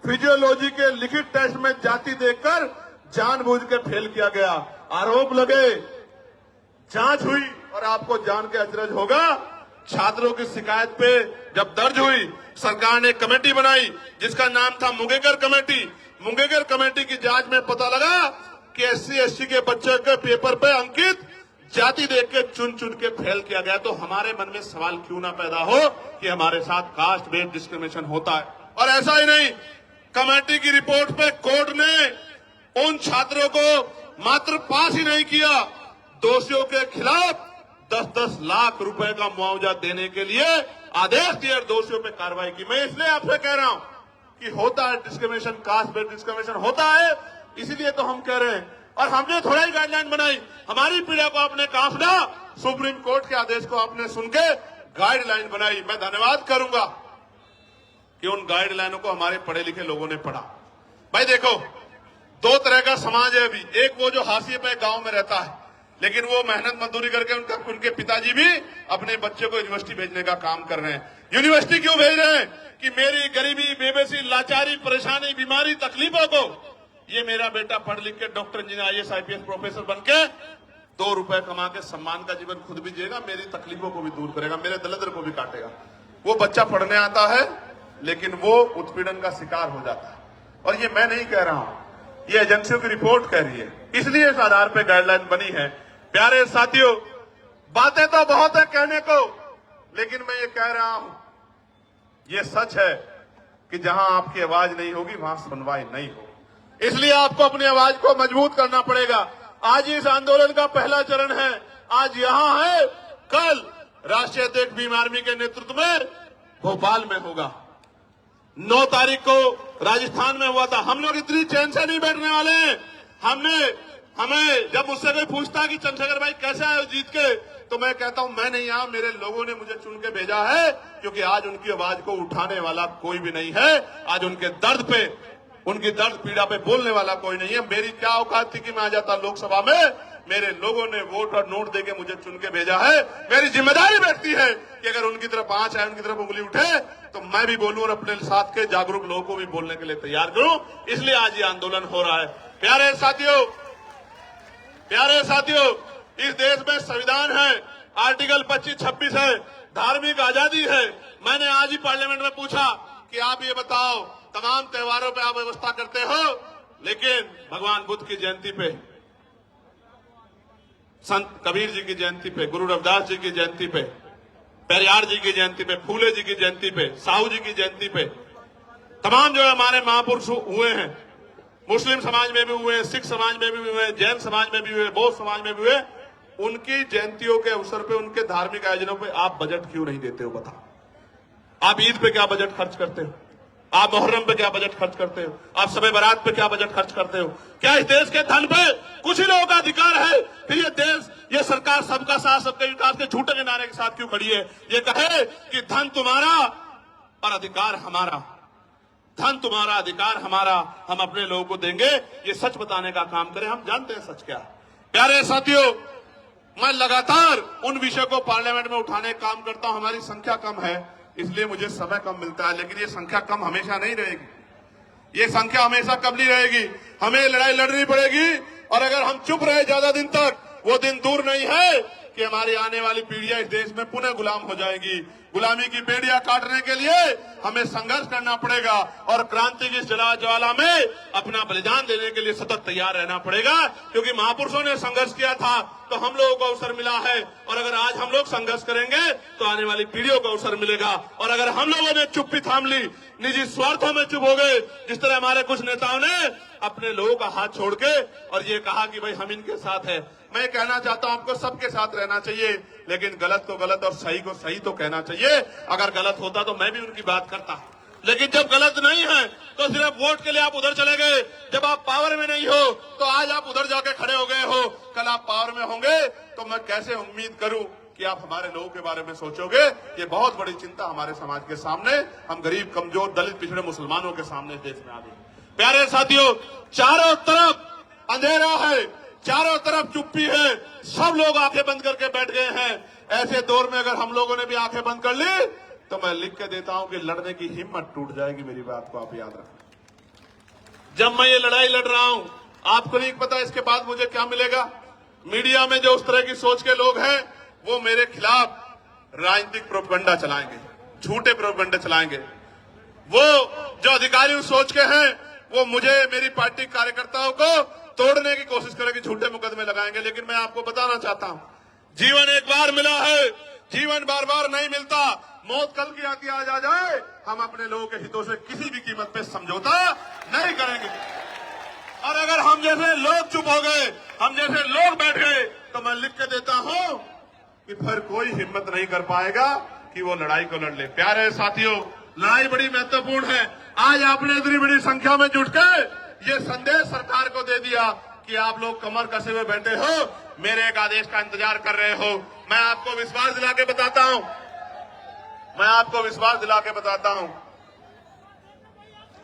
फिजियोलॉजी के लिखित टेस्ट में जाति देखकर जानबूझ के फेल किया गया। आरोप लगे, जांच हुई, और आपको जान के अचरज होगा, छात्रों की शिकायत पे जब दर्ज हुई, सरकार ने कमेटी बनाई जिसका नाम था मुंगेकर कमेटी। मुंगेकर कमेटी की जांच में पता लगा कि SC/ST के बच्चे के पेपर पे अंकित जाति देख के चुन चुन के फेल किया गया। तो हमारे मन में सवाल क्यों ना पैदा हो कि हमारे साथ कास्ट बेस्ड डिस्क्रिमिनेशन होता है। और ऐसा ही नहीं, कमेटी की रिपोर्ट पे कोर्ट ने उन छात्रों को मात्र पास ही नहीं किया, दोषियों के खिलाफ 10-10 लाख रुपए का मुआवजा देने के लिए आदेश दिए, दोषियों पे कार्रवाई की। मैं इसलिए आपसे कह रहा हूं कि होता है डिस्क्रिमिनेशन, कास्ट बेस्ड डिस्क्रिमिनेशन होता है, इसीलिए तो हम कह रहे हैं। और हमने थोड़ा ही गाइडलाइन बनाई, हमारी पीड़ा को आपने काफना, सुप्रीम कोर्ट के आदेश को आपने सुन के गाइडलाइन बनाई। मैं धन्यवाद करूंगा कि उन गाइडलाइनों को हमारे पढ़े लिखे लोगों ने पढ़ा। भाई देखो, दो तरह का समाज है अभी। एक वो जो हाशिए पे गांव में रहता है, लेकिन वो मेहनत मजदूरी करके उनके पिताजी भी अपने बच्चे को यूनिवर्सिटी भेजने का काम कर रहे हैं। यूनिवर्सिटी क्यों भेज रहे हैं कि मेरी गरीबी, बेबसी, लाचारी, परेशानी, बीमारी, तकलीफों को ये मेरा बेटा पढ़ लिख के doctor, engineer, IAS, IPS professor बन के 2 रुपए कमा के सम्मान का जीवन खुद भी जिएगा, मेरी तकलीफों को भी दूर करेगा, मेरे दरिद्र को भी काटेगा। वो बच्चा पढ़ने आता है लेकिन वो उत्पीड़न का शिकार हो जाता है। और ये मैं नहीं कह रहा हूं, ये एजेंसियों की रिपोर्ट कह रही है, इसलिए इस आधार पर गाइडलाइन बनी है। प्यारे साथियों, बातें तो बहुत है कहने को, लेकिन मैं ये कह रहा हूं, ये सच है कि जहां आपकी आवाज नहीं होगी वहां सुनवाई नहीं होगी। इसलिए आपको अपनी आवाज को मजबूत करना पड़ेगा। आज इस आंदोलन का पहला चरण है, आज यहां है, कल राष्ट्रीय अध्यक्ष भीम आर्मी के नेतृत्व में भोपाल में होगा। 9 तारीख को राजस्थान में हुआ था। हम लोग इतनी चैन से नहीं बैठने वाले हैं। हमें जब मुझसे कोई पूछता कि चंद्रशेखर भाई कैसे आए जीत के, तो मैं कहता हूं मैं नहीं आया, मेरे लोगों ने मुझे चुन के भेजा है, क्योंकि आज उनकी आवाज को उठाने वाला कोई भी नहीं है। आज उनके दर्द पे, उनकी दर्द पीड़ा पे बोलने वाला कोई नहीं है। मेरी क्या औकात थी कि मैं आ जाता लोकसभा में। मेरे लोगों ने वोट और नोट देके मुझे चुन के भेजा है। मेरी जिम्मेदारी बैठती है कि अगर उनकी तरफ आंच आए, उनकी तरफ उंगली उठे, तो मैं भी बोलूं और अपने साथ के जागरूक लोगों को भी बोलने के लिए तैयार करूं। इसलिए आज ये आंदोलन हो रहा है। प्यारे साथियों, इस देश में संविधान है, आर्टिकल 25-26 है, धार्मिक आजादी है। मैंने आज ही पार्लियामेंट में पूछा कि आप ये बताओ, तमाम त्योहारों पे आप व्यवस्था करते हो, लेकिन भगवान बुद्ध की जयंती पे, संत कबीर जी की जयंती पे, गुरु रविदास जी की जयंती पे, पेरियार जी की जयंती पे, फूले जी की जयंती पे, साहू जी की जयंती पे, तमाम जो हमारे महापुरुष हुए हैं, मुस्लिम समाज में भी हुए, सिख समाज में भी हुए, जैन समाज में भी हुए, बौद्ध समाज में भी हुए, उनकी जयंतियों के अवसर पे, उनके धार्मिक आयोजनों पे आप बजट क्यों नहीं देते हो? बताओ। आप ईद पे क्या बजट खर्च करते हो? आप मुहर्रम पे क्या बजट खर्च करते हो? आप शबे बारात पे क्या बजट खर्च करते हो? क्या इस देश के धन पे कुछ ही लोगों का अधिकार है? फिर ये देश, ये सरकार सबका साथ सबके विकास के झूठे के नारे के साथ क्यों खड़ी है? ये कहे कि धन तुम्हारा और अधिकार हमारा, धन तुम्हारा अधिकार हमारा, हम अपने लोगों को देंगे। ये सच बताने का काम करें। हम जानते हैं सच क्या। प्यारे साथियों, मैं लगातार उन विषयों को पार्लियामेंट में उठाने का काम करता हूं। हमारी संख्या कम है, इसलिए मुझे समय कम मिलता है, लेकिन ये संख्या कम हमेशा नहीं रहेगी। ये संख्या हमेशा कम नहीं रहेगी। हमें लड़ाई लड़नी पड़ेगी, और अगर हम चुप रहे ज्यादा दिन तक, वो दिन दूर नहीं है कि हमारी आने वाली पीढ़ियां इस देश में पुनः गुलाम हो जाएगी। गुलामी की बेड़ियां काटने के लिए हमें संघर्ष करना पड़ेगा, और क्रांति की ज्वाला में अपना बलिदान देने के लिए सतत तैयार रहना पड़ेगा, क्योंकि महापुरुषों ने संघर्ष किया था तो हम लोगों को अवसर मिला है। और अगर आज हम लोग संघर्ष करेंगे तो आने वाली पीढ़ियों को अवसर मिलेगा। और अगर हम लोगों ने चुप्पी थाम ली, निजी स्वार्थों में चुप हो गए, जिस तरह हमारे कुछ नेताओं ने अपने लोगों का हाथ छोड़ के और ये कहा कि भाई हम इनके साथ है, मैं कहना चाहता हूं आपको सबके साथ रहना चाहिए, लेकिन गलत को गलत और सही को सही तो कहना चाहिए। अगर गलत होता तो मैं भी उनकी बात करता, लेकिन जब गलत नहीं है तो सिर्फ वोट के लिए आप उधर चले गए। जब आप पावर में नहीं हो तो आज आप उधर जाके खड़े हो गए हो, कल आप पावर में होंगे तो मैं कैसे उम्मीद करूं कि आप हमारे लोगों के बारे में सोचोगे। ये बहुत बड़ी चिंता हमारे समाज के सामने, हम गरीब, कमजोर, दलित, पिछड़े मुसलमानों के सामने देश में आ गई। प्यारे साथियों, चारों तरफ अंधेरा है, चारों तरफ चुप्पी है, सब लोग आंखें बंद करके बैठ गए हैं। ऐसे दौर में अगर हम लोगों ने भी आंखें बंद कर ली तो मैं लिख के देता हूं कि लड़ने की हिम्मत टूट जाएगी। मेरी बात को आप याद रखें। जब मैं ये लड़ाई लड़ रहा हूं, आपको नहीं पता इसके बाद मुझे क्या मिलेगा। मीडिया में जो उस तरह की सोच के लोग हैं, वो मेरे खिलाफ राजनीतिक प्रोपगंडा चलाएंगे, झूठे प्रोपगंडा चलाएंगे। वो जो अधिकारी उस सोच के हैं, वो मुझे, मेरी पार्टी कार्यकर्ताओं को तोड़ने की कोशिश करेंगे, झूठे मुकदमे लगाएंगे। लेकिन मैं आपको बताना चाहता हूं, जीवन एक बार मिला है, जीवन बार बार नहीं मिलता। मौत कल की आती आज आ जाए, हम अपने लोगों के हितों से किसी भी कीमत पे समझौता नहीं करेंगे। और अगर हम जैसे लोग चुप हो गए, हम जैसे लोग बैठ गए, तो मैं लिख के देता हूं कि फिर कोई हिम्मत नहीं कर पाएगा कि वो लड़ाई को लड़ ले। प्यारे साथियों, लड़ाई बड़ी महत्वपूर्ण है। आज आपने इतनी बड़ी संख्या में जुटकर ये संदेश सरकार को दे दिया कि आप लोग कमर कसे हुए बैठे हो, मेरे एक आदेश का इंतजार कर रहे हो। मैं आपको विश्वास दिला के बताता हूं,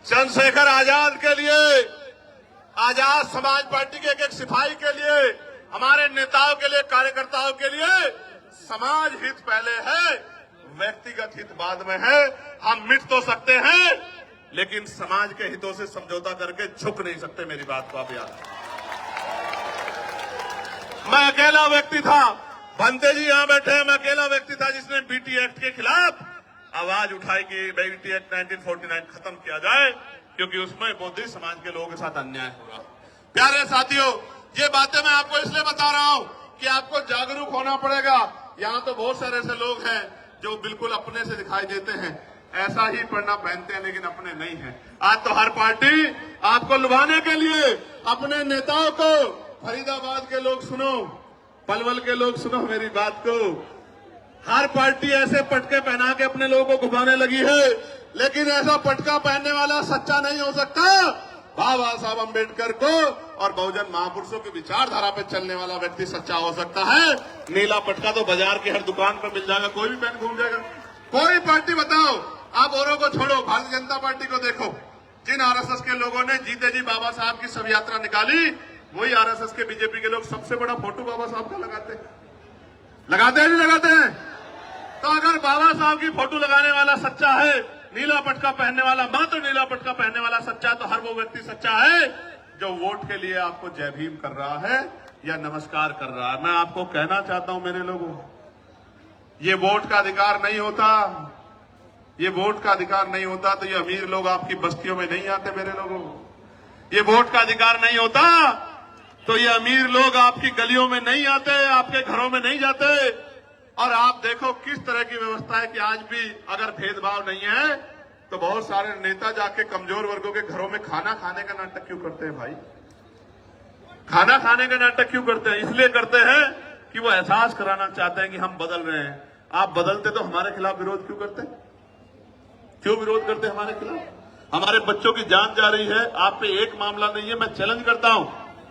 चंद्रशेखर आजाद के लिए, आजाद समाज पार्टी के एक सिपाही के लिए, हमारे नेताओं के लिए, कार्यकर्ताओं के लिए समाज हित पहले है, व्यक्तिगत हित बाद में है। हम मिट तो सकते हैं, लेकिन समाज के हितों से समझौता करके झुक नहीं सकते। मेरी बात को आप याद रखें। मैं अकेला व्यक्ति था, भंते जी यहां बैठे हैं, मैं अकेला व्यक्ति था जिसने बीटी एक्ट के खिलाफ आवाज उठाई कि बीटी एक्ट 1949 खत्म किया जाए, क्योंकि उसमें बौद्धिक समाज के लोगों के साथ अन्याय हो रहा। प्यारे साथियों, ये बातें मैं आपको इसलिए बता रहा हूं कि आपको जागरूक होना पड़ेगा। यहां तो बहुत सारे ऐसे लोग हैं जो बिल्कुल अपने से दिखाई देते हैं, ऐसा ही पढ़ना पहनते हैं, लेकिन अपने नहीं हैं। आज तो हर पार्टी आपको लुभाने के लिए अपने नेताओं को, फरीदाबाद के लोग सुनो, पलवल के लोग सुनो मेरी बात को, हर पार्टी ऐसे पटके पहना के अपने लोगों को घुमाने लगी है, लेकिन ऐसा पटका पहनने वाला सच्चा नहीं हो सकता। बाबा साहब अम्बेडकर को और बहुजन महापुरुषों की विचारधारा पे चलने वाला व्यक्ति सच्चा हो सकता है। नीला पटका तो बाजार की हर दुकान पर मिल जाएगा, कोई भी पहन घूम जाएगा। कोई पार्टी बताओ, आप औरों को छोड़ो, भारतीय जनता पार्टी को देखो, जिन आरएसएस के लोगों ने जीते जी बाबा साहब की शव यात्रा निकाली, वही आरएसएस के बीजेपी के लोग सबसे बड़ा फोटो बाबा साहब का लगाते हैं नहीं लगाते हैं? तो अगर बाबा साहब की फोटो लगाने वाला सच्चा है, नीला पटका पहनने वाला, मात्र नीला पटका पहनने वाला सच्चा है, तो हर वो व्यक्ति सच्चा है जो वोट के लिए आपको जय भीम कर रहा है या नमस्कार कर रहा है। मैं आपको कहना चाहता हूं मेरे लोगों, ये वोट का अधिकार नहीं होता, ये वोट का अधिकार नहीं होता तो ये अमीर लोग आपकी बस्तियों में नहीं आते मेरे लोगों। ये वोट का अधिकार नहीं होता तो ये अमीर लोग आपकी गलियों में नहीं आते, आपके घरों में नहीं जाते। और आप देखो किस तरह की व्यवस्था है कि आज भी अगर भेदभाव नहीं है तो बहुत सारे नेता जाके कमजोर वर्गों के घरों में खाना खाने का नाटक क्यों करते हैं भाई? खाना खाने का नाटक क्यों करते हैं? इसलिए करते हैं कि वो एहसास कराना चाहते हैं कि हम बदल रहे हैं। आप बदलते तो हमारे खिलाफ विरोध क्यों करते? क्यों विरोध करते हमारे खिलाफ? हमारे बच्चों की जान जा रही है, आप पे एक मामला नहीं है। मैं चैलेंज करता हूं,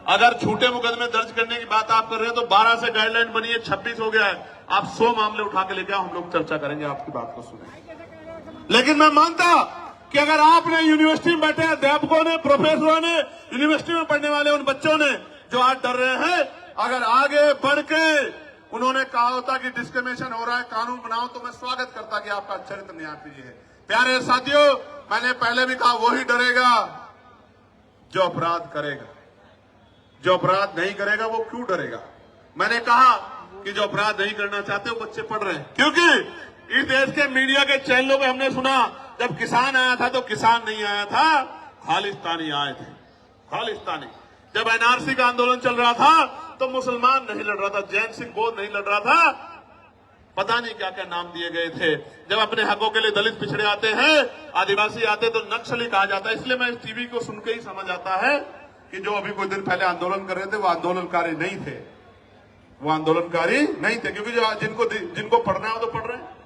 अगर झूठे मुकदमे दर्ज करने की बात आप कर रहे हैं तो 12 से गाइडलाइन बनी है, 26 हो गया है। आप 100 मामले उठा के लेके आओ, हम लोग चर्चा करेंगे, आपकी बात को सुनेंगे। लेकिन मैं मानता कि अगर आपने यूनिवर्सिटी में बैठे अध्यापकों ने, प्रोफेसरों ने, यूनिवर्सिटी में पढ़ने वाले उन बच्चों ने जो आज डर रहे हैं, अगर आगे बढ़ के उन्होंने कहा होता कि डिस्क्रिमिनेशन हो रहा है, कानून बनाओ, तो मैं स्वागत करता कि आपका चरित्र न्याय प्रिय है। प्यारे साथियों, मैंने पहले भी कहा, वही डरेगा जो अपराध करेगा। जो अपराध नहीं करेगा वो क्यों डरेगा? मैंने कहा कि जो अपराध नहीं करना चाहते वो बच्चे पढ़ रहे हैं, क्योंकि इस देश के मीडिया के चैनलों में हमने सुना जब किसान आया था तो किसान नहीं आया था, खालिस्तानी आए थे, खालिस्तानी। जब एनआरसी का आंदोलन चल रहा था तो मुसलमान नहीं लड़ रहा था, जैन सिंह बोध नहीं लड़ रहा था, पता नहीं क्या क्या नाम दिए गए थे। जब अपने हकों के लिए दलित पिछड़े आते हैं, आदिवासी आते तो नक्सली कहा जाता है। इसलिए मैं इस टीवी को सुन के ही समझ आता है कि जो अभी कुछ दिन पहले आंदोलन कर रहे थे वो आंदोलनकारी नहीं थे, वो आंदोलनकारी नहीं थे, क्योंकि जो जिनको पढ़ना है वो तो पढ़ रहे हैं।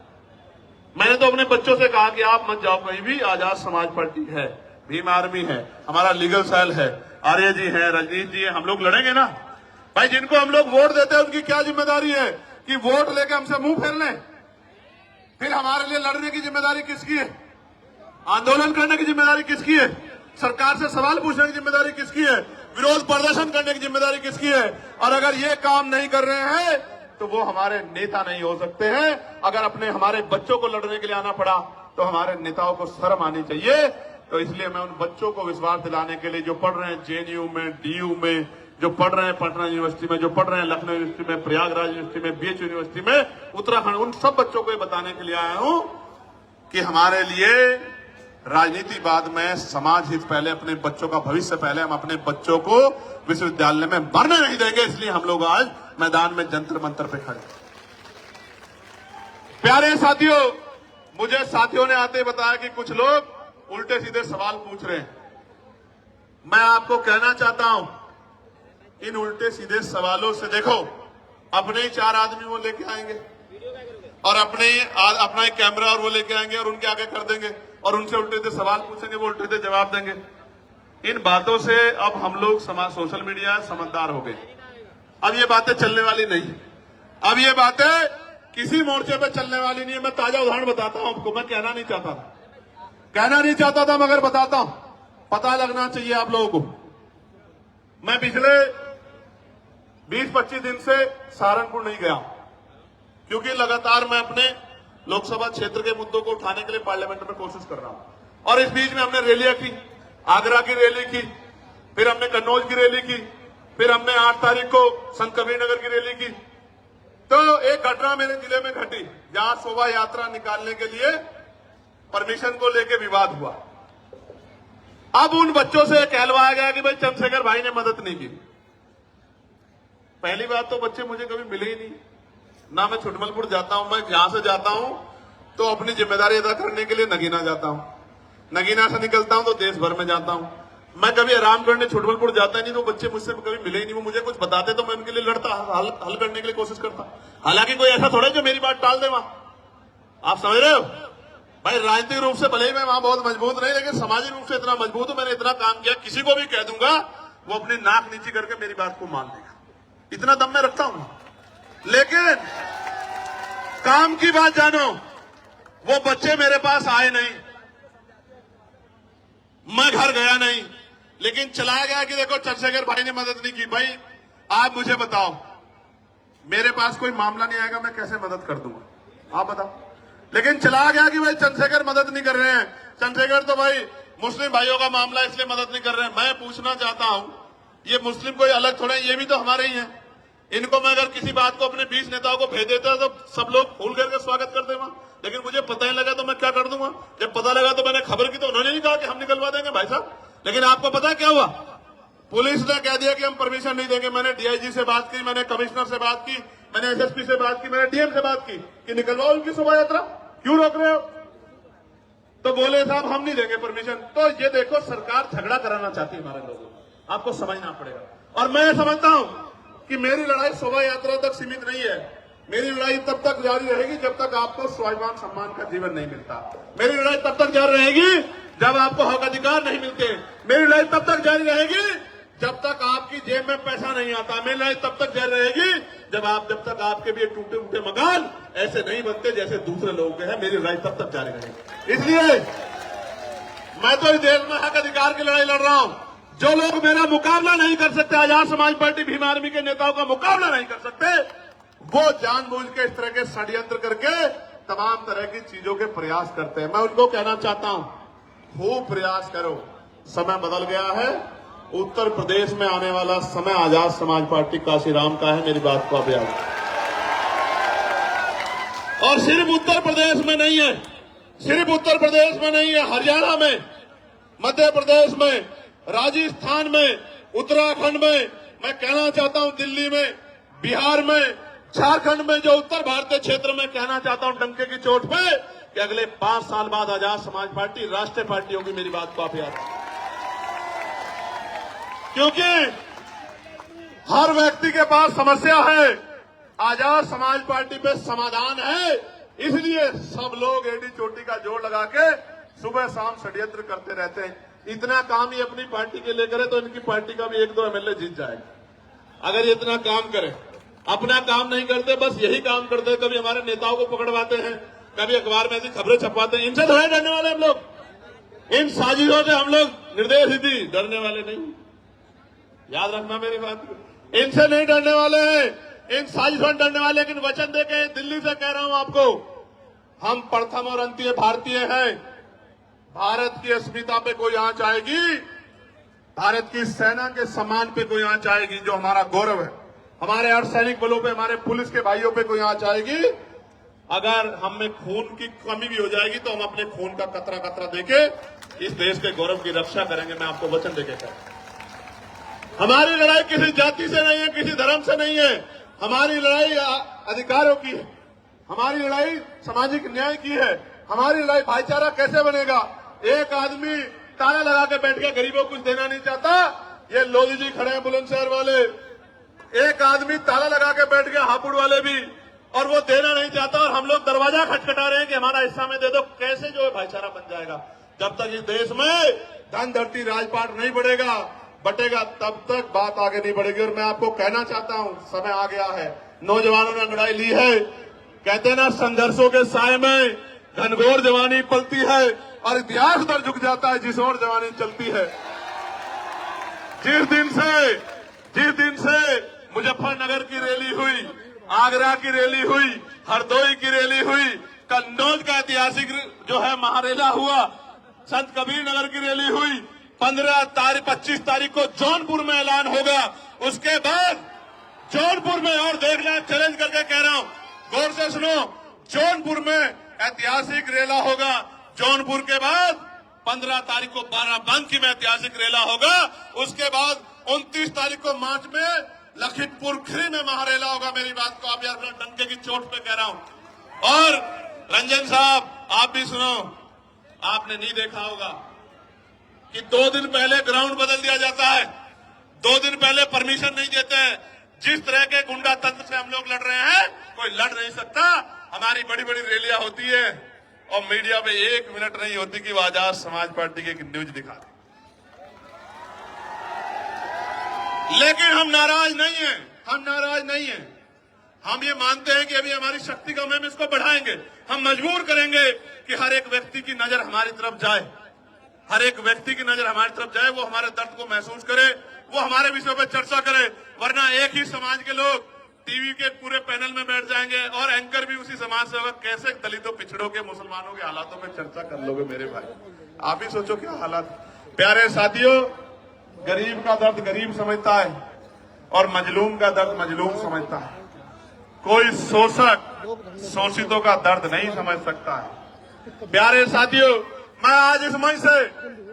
मैंने तो अपने बच्चों से कहा कि आप मत जाओ कहीं भी, आजाद समाज पार्टी है, भीम आर्मी है, हमारा लीगल सेल है, आर्य जी है, रजनीश जी है, हम लोग लड़ेंगे ना भाई। जिनको हम लोग वोट देते हैं उनकी क्या जिम्मेदारी है कि वोट लेके हमसे मुंह फेर लें? फिर हमारे लिए लड़ने की जिम्मेदारी किसकी है? आंदोलन करने की जिम्मेदारी किसकी है? सरकार से सवाल पूछने की जिम्मेदारी किसकी है? विरोध प्रदर्शन करने की जिम्मेदारी किसकी है? और अगर ये काम नहीं कर रहे हैं तो वो हमारे नेता नहीं हो सकते हैं। अगर अपने हमारे बच्चों को लड़ने के लिए आना पड़ा तो हमारे नेताओं को शर्म आनी चाहिए। तो इसलिए मैं उन बच्चों को विश्वास दिलाने के लिए, जो पढ़ रहे हैं जेएनयू में, डीयू में, जो पढ़ रहे हैं पटना यूनिवर्सिटी में, जो पढ़ रहे हैं लखनऊ यूनिवर्सिटी में, प्रयागराज यूनिवर्सिटी में, बीएच यूनिवर्सिटी में, उत्तराखंड, उन सब बच्चों को ये बताने के लिए आया हूं कि हमारे लिए राजनीति बाद में, समाज हित पहले, अपने बच्चों का भविष्य पहले। हम अपने बच्चों को विश्वविद्यालय में मरने नहीं देंगे, इसलिए हम लोग आज मैदान में जंतर मंतर पे खड़े। प्यारे साथियों, मुझे साथियों ने आते बताया कि कुछ लोग उल्टे सीधे सवाल पूछ रहे हैं। मैं आपको कहना चाहता हूं, इन उल्टे सीधे सवालों से देखो, अपने ही 4 आदमी वो लेके आएंगे और अपना एक कैमरा और वो लेके आएंगे और उनके आगे कर देंगे और उनसे उल्टे सीधे सवाल पूछेंगे, वो उल्टे सीधे जवाब देंगे। इन बातों से अब हम लोग सोशल मीडिया समझदार हो गए। अब ये बातें चलने वाली नहीं, अब ये बातें किसी मोर्चे पे चलने वाली नहीं है। मैं ताजा उदाहरण बताता हूं आपको, मैं कहना नहीं चाहता था मगर बताता हूं, पता लगना चाहिए आप लोगों को। मैं पिछले 20-25 दिन से सहारनपुर नहीं गया, क्योंकि लगातार मैं अपने लोकसभा क्षेत्र के मुद्दों को उठाने के लिए पार्लियामेंट में कोशिश कर रहा हूं। और इस बीच में हमने रैलियां की, आगरा की रैली की, फिर हमने कन्नौज की रैली की, फिर हमने 8 तारीख को संत कबीरनगर की रैली की। तो एक घटना मेरे जिले में घटी, जहां शोभा यात्रा निकालने के लिए परमिशन को लेकर विवाद हुआ। अब उन बच्चों से कहलवाया गया कि भाई चंद्रशेखर भाई ने मदद नहीं की। पहली बात तो बच्चे मुझे कभी मिले ही नहीं, ना मैं छुटमलपुर जाता हूं। मैं यहां से जाता हूं तो अपनी जिम्मेदारी अदा करने के लिए नगीना जाता हूं, नगीना से निकलता हूं तो देश भर में जाता हूं। मैं कभी आराम करने छुटमलपुर जाता नहीं, तो बच्चे मुझसे कभी मिले ही नहीं। वो मुझे कुछ बताते तो मैं उनके लिए लड़ता, हल करने के लिए कोशिश करता। हालांकि कोई ऐसा थोड़ा जो मेरी बात टाल दे वहां, आप समझ रहे हो भाई। राजनीतिक रूप से भले ही मैं वहां बहुत मजबूत नहीं, लेकिन सामाजिक रूप से इतना मजबूत हूं, मैंने इतना काम किया, किसी को भी कह दूंगा वो अपनी नाक नीची करके मेरी बात को मान लेगा, इतना दम मैं रखता हूं। लेकिन काम की बात जानो, वो बच्चे मेरे पास आए नहीं, मैं घर गया नहीं, लेकिन चलाया गया कि देखो चंद्रशेखर भाई ने मदद नहीं की। भाई आप मुझे बताओ, मेरे पास कोई मामला नहीं आएगा, मैं कैसे मदद कर दूंगा, आप बताओ। लेकिन चला गया कि भाई चंद्रशेखर मदद नहीं कर रहे हैं, चंद्रशेखर तो भाई मुस्लिम भाइयों का मामला इसलिए मदद नहीं कर रहे हैं। मैं पूछना चाहता हूं, ये मुस्लिम कोई अलग थोड़े, ये भी तो हमारे ही हैं। इनको मैं अगर किसी बात को अपने 20 नेताओं को भेज देता तो सब लोग फूल करके स्वागत करते वहां, लेकिन मुझे पता ही लगा तो मैं क्या कर दूंगा। जब पता लगा तो मैंने खबर की, तो उन्होंने नहीं कहा कि हम निकलवा देंगे भाई साहब। लेकिन आपको पता है क्या हुआ? पुलिस ने कह दिया कि हम परमिशन नहीं देंगे। मैंने डीआईजी से बात की, मैंने कमिश्नर से बात की, मैंने एसएसपी से बात की, मैंने डीएम से बात की कि निकलवाओ उनकी शोभा यात्रा, क्यों रोक रहे हो? तो बोले साहब हम नहीं देंगे परमिशन। तो ये देखो, सरकार झगड़ा कराना चाहती है हमारे लोगों को, आपको समझना पड़ेगा। और मैं समझता हूं कि मेरी लड़ाई शोभा यात्रा तक सीमित नहीं है। मेरी लड़ाई तब तक जारी रहेगी जब तक आपको स्वाभिमान सम्मान का जीवन नहीं मिलता। मेरी लड़ाई तब तक जारी रहेगी जब आपको हक अधिकार नहीं मिलते। मेरी लड़ाई तब तक जारी रहेगी जब तक आपकी जेब में पैसा नहीं आता। मेरी लड़ाई तब तक जारी रहेगी जब तक आपके भी टूटे फूटे मकान ऐसे नहीं बनते जैसे दूसरे लोगों के हैं। मेरी लड़ाई तब तक जारी रहेगी। इसलिए मैं तो इस देश में हक अधिकार की लड़ाई लड़ रहा हूं। जो लोग मेरा मुकाबला नहीं कर सकते, आजाद समाज पार्टी भीम आर्मी के नेताओं का मुकाबला नहीं कर सकते, वो जानबूझ के इस तरह के षड्यंत्र करके तमाम तरह की चीजों के प्रयास करते हैं। मैं उनको कहना चाहता हूं, खूब प्रयास करो, समय बदल गया है। उत्तर प्रदेश में आने वाला समय आजाद समाज पार्टी काशीराम का है, मेरी बात को आप याद। और सिर्फ उत्तर प्रदेश में नहीं है, सिर्फ उत्तर प्रदेश में नहीं है, हरियाणा में, मध्य प्रदेश में, राजस्थान में, उत्तराखंड में, मैं कहना चाहता हूं दिल्ली में, बिहार में, झारखंड में, जो उत्तर भारतीय क्षेत्र में, कहना चाहता हूं डंके की चोट पे कि अगले 5 साल बाद आजाद समाज पार्टी राष्ट्रीय पार्टी होगी। मेरी बात को आप याद रखें, क्योंकि हर व्यक्ति के पास समस्या है, आजाद समाज पार्टी पे समाधान है। इसलिए सब लोग एडी चोटी का जोड़ लगा के सुबह शाम षड्यंत्र करते रहते हैं। इतना काम ही अपनी पार्टी के लिए करे तो इनकी पार्टी का भी 1-2 एमएलए जीत जाएगा। अगर ये इतना काम करे, अपना काम नहीं करते, बस यही काम करते हैं, कभी हमारे नेताओं को पकड़वाते हैं, कभी अखबार में ऐसी खबरें छपवाते हैं। इनसे थोड़े डरने वाले हम लोग, इन साजिशों से हम लोग निर्देश दी डरने वाले नहीं, याद रखना मेरी बात को। इनसे नहीं डरने वाले हैं, इन साजिशों से डरने वाले। लेकिन वचन देके दिल्ली से कह रहा हूं आपको, हम प्रथम और अंतिम भारतीय हैं। भारत की अस्मिता पे कोई आंच आएगी, भारत की सेना के सम्मान पे कोई आंच आएगी, जो हमारा गौरव है, हमारे अर्धसैनिक बलों पे, हमारे पुलिस के भाइयों पे कोई आंच आएगी, अगर हम में खून की कमी भी हो जाएगी तो हम अपने खून का कतरा कतरा देके इस देश के गौरव की रक्षा करेंगे। मैं आपको वचन देके कह रहा हूं। हमारी लड़ाई किसी जाति से नहीं है, किसी धर्म से नहीं है, हमारी लड़ाई अधिकारों की है, हमारी लड़ाई सामाजिक न्याय की है, हमारी लड़ाई भाईचारा कैसे बनेगा। एक आदमी ताला लगा के बैठ के गरीबों को कुछ देना नहीं चाहता, ये लोधी जी खड़े हैं बुलंदशहर वाले, एक आदमी ताला लगा के बैठ गया, हापुड़ वाले भी, और वो देना नहीं चाहता, और हम लोग दरवाजा खटखटा रहे हैं कि हमारा हिस्सा में दे दो। कैसे जो है भाईचारा बन जाएगा? जब तक इस देश में धन धरती राजपाट नहीं बटेगा तब तक बात आगे नहीं बढ़ेगी। और मैं आपको कहना चाहता हूं, समय आ गया है, नौजवानों ने लड़ाई ली है। कहते हैं ना, संघर्षों के साए में घनघोर जवानी पलती है और इतिहास पर झुक जाता है जिस ओर जवानी चलती है। जिस दिन से मुजफ्फरनगर की रैली हुई, आगरा की रैली हुई, हरदोई की रैली हुई, कन्नौज का ऐतिहासिक जो है महारेला हुआ, संत कबीर नगर की रैली हुई, 25 तारीख को जौनपुर में ऐलान होगा। उसके बाद जौनपुर में, और देखना, चैलेंज करके कह रहा हूं, गौर से सुनो, जौनपुर में ऐतिहासिक रेला होगा। जौनपुर के बाद 15 तारीख को बाराबंकी में ऐतिहासिक रेला होगा। उसके बाद 29 तारीख को मार्च में लखीमपुर खीरी में महारेला होगा। मेरी बात को आप यार डंके की चोट पे कह रहा हूं। और रंजन साहब, आप भी सुनो, आपने नहीं देखा होगा कि 2 दिन पहले ग्राउंड बदल दिया जाता है, 2 दिन पहले परमिशन नहीं देते हैं। जिस तरह के गुंडा तंत्र से हम लोग लड़ रहे हैं, कोई लड़ नहीं सकता। हमारी बड़ी बड़ी रैलियां होती है और मीडिया में 1 मिनट नहीं होती कि वो आजाद समाज पार्टी की न्यूज दिखा दे। लेकिन हम नाराज नहीं हैं, हम ये मानते हैं कि अभी हमारी शक्ति कम है, हम इसको बढ़ाएंगे। हम मजबूर करेंगे कि हर एक व्यक्ति की नजर हमारी तरफ जाए। हर एक व्यक्ति की नजर हमारी तरफ जाए, वो हमारे दर्द को महसूस करे, वो हमारे विषयों पर चर्चा करे। वरना एक ही समाज के लोग टीवी के पूरे पैनल में बैठ जाएंगे और एंकर भी उसी समाज से होगा। कैसे दलितों, पिछड़ों के, मुसलमानों के हालातों में चर्चा कर लोगे मेरे भाई? आप ही सोचो क्या हालात। प्यारे साथियों, गरीब का दर्द गरीब समझता है और मजलूम का दर्द मजलूम समझता है। कोई शोषक शोषितों का दर्द नहीं समझ सकता है। प्यारे साथियों, मैं आज इस मंच से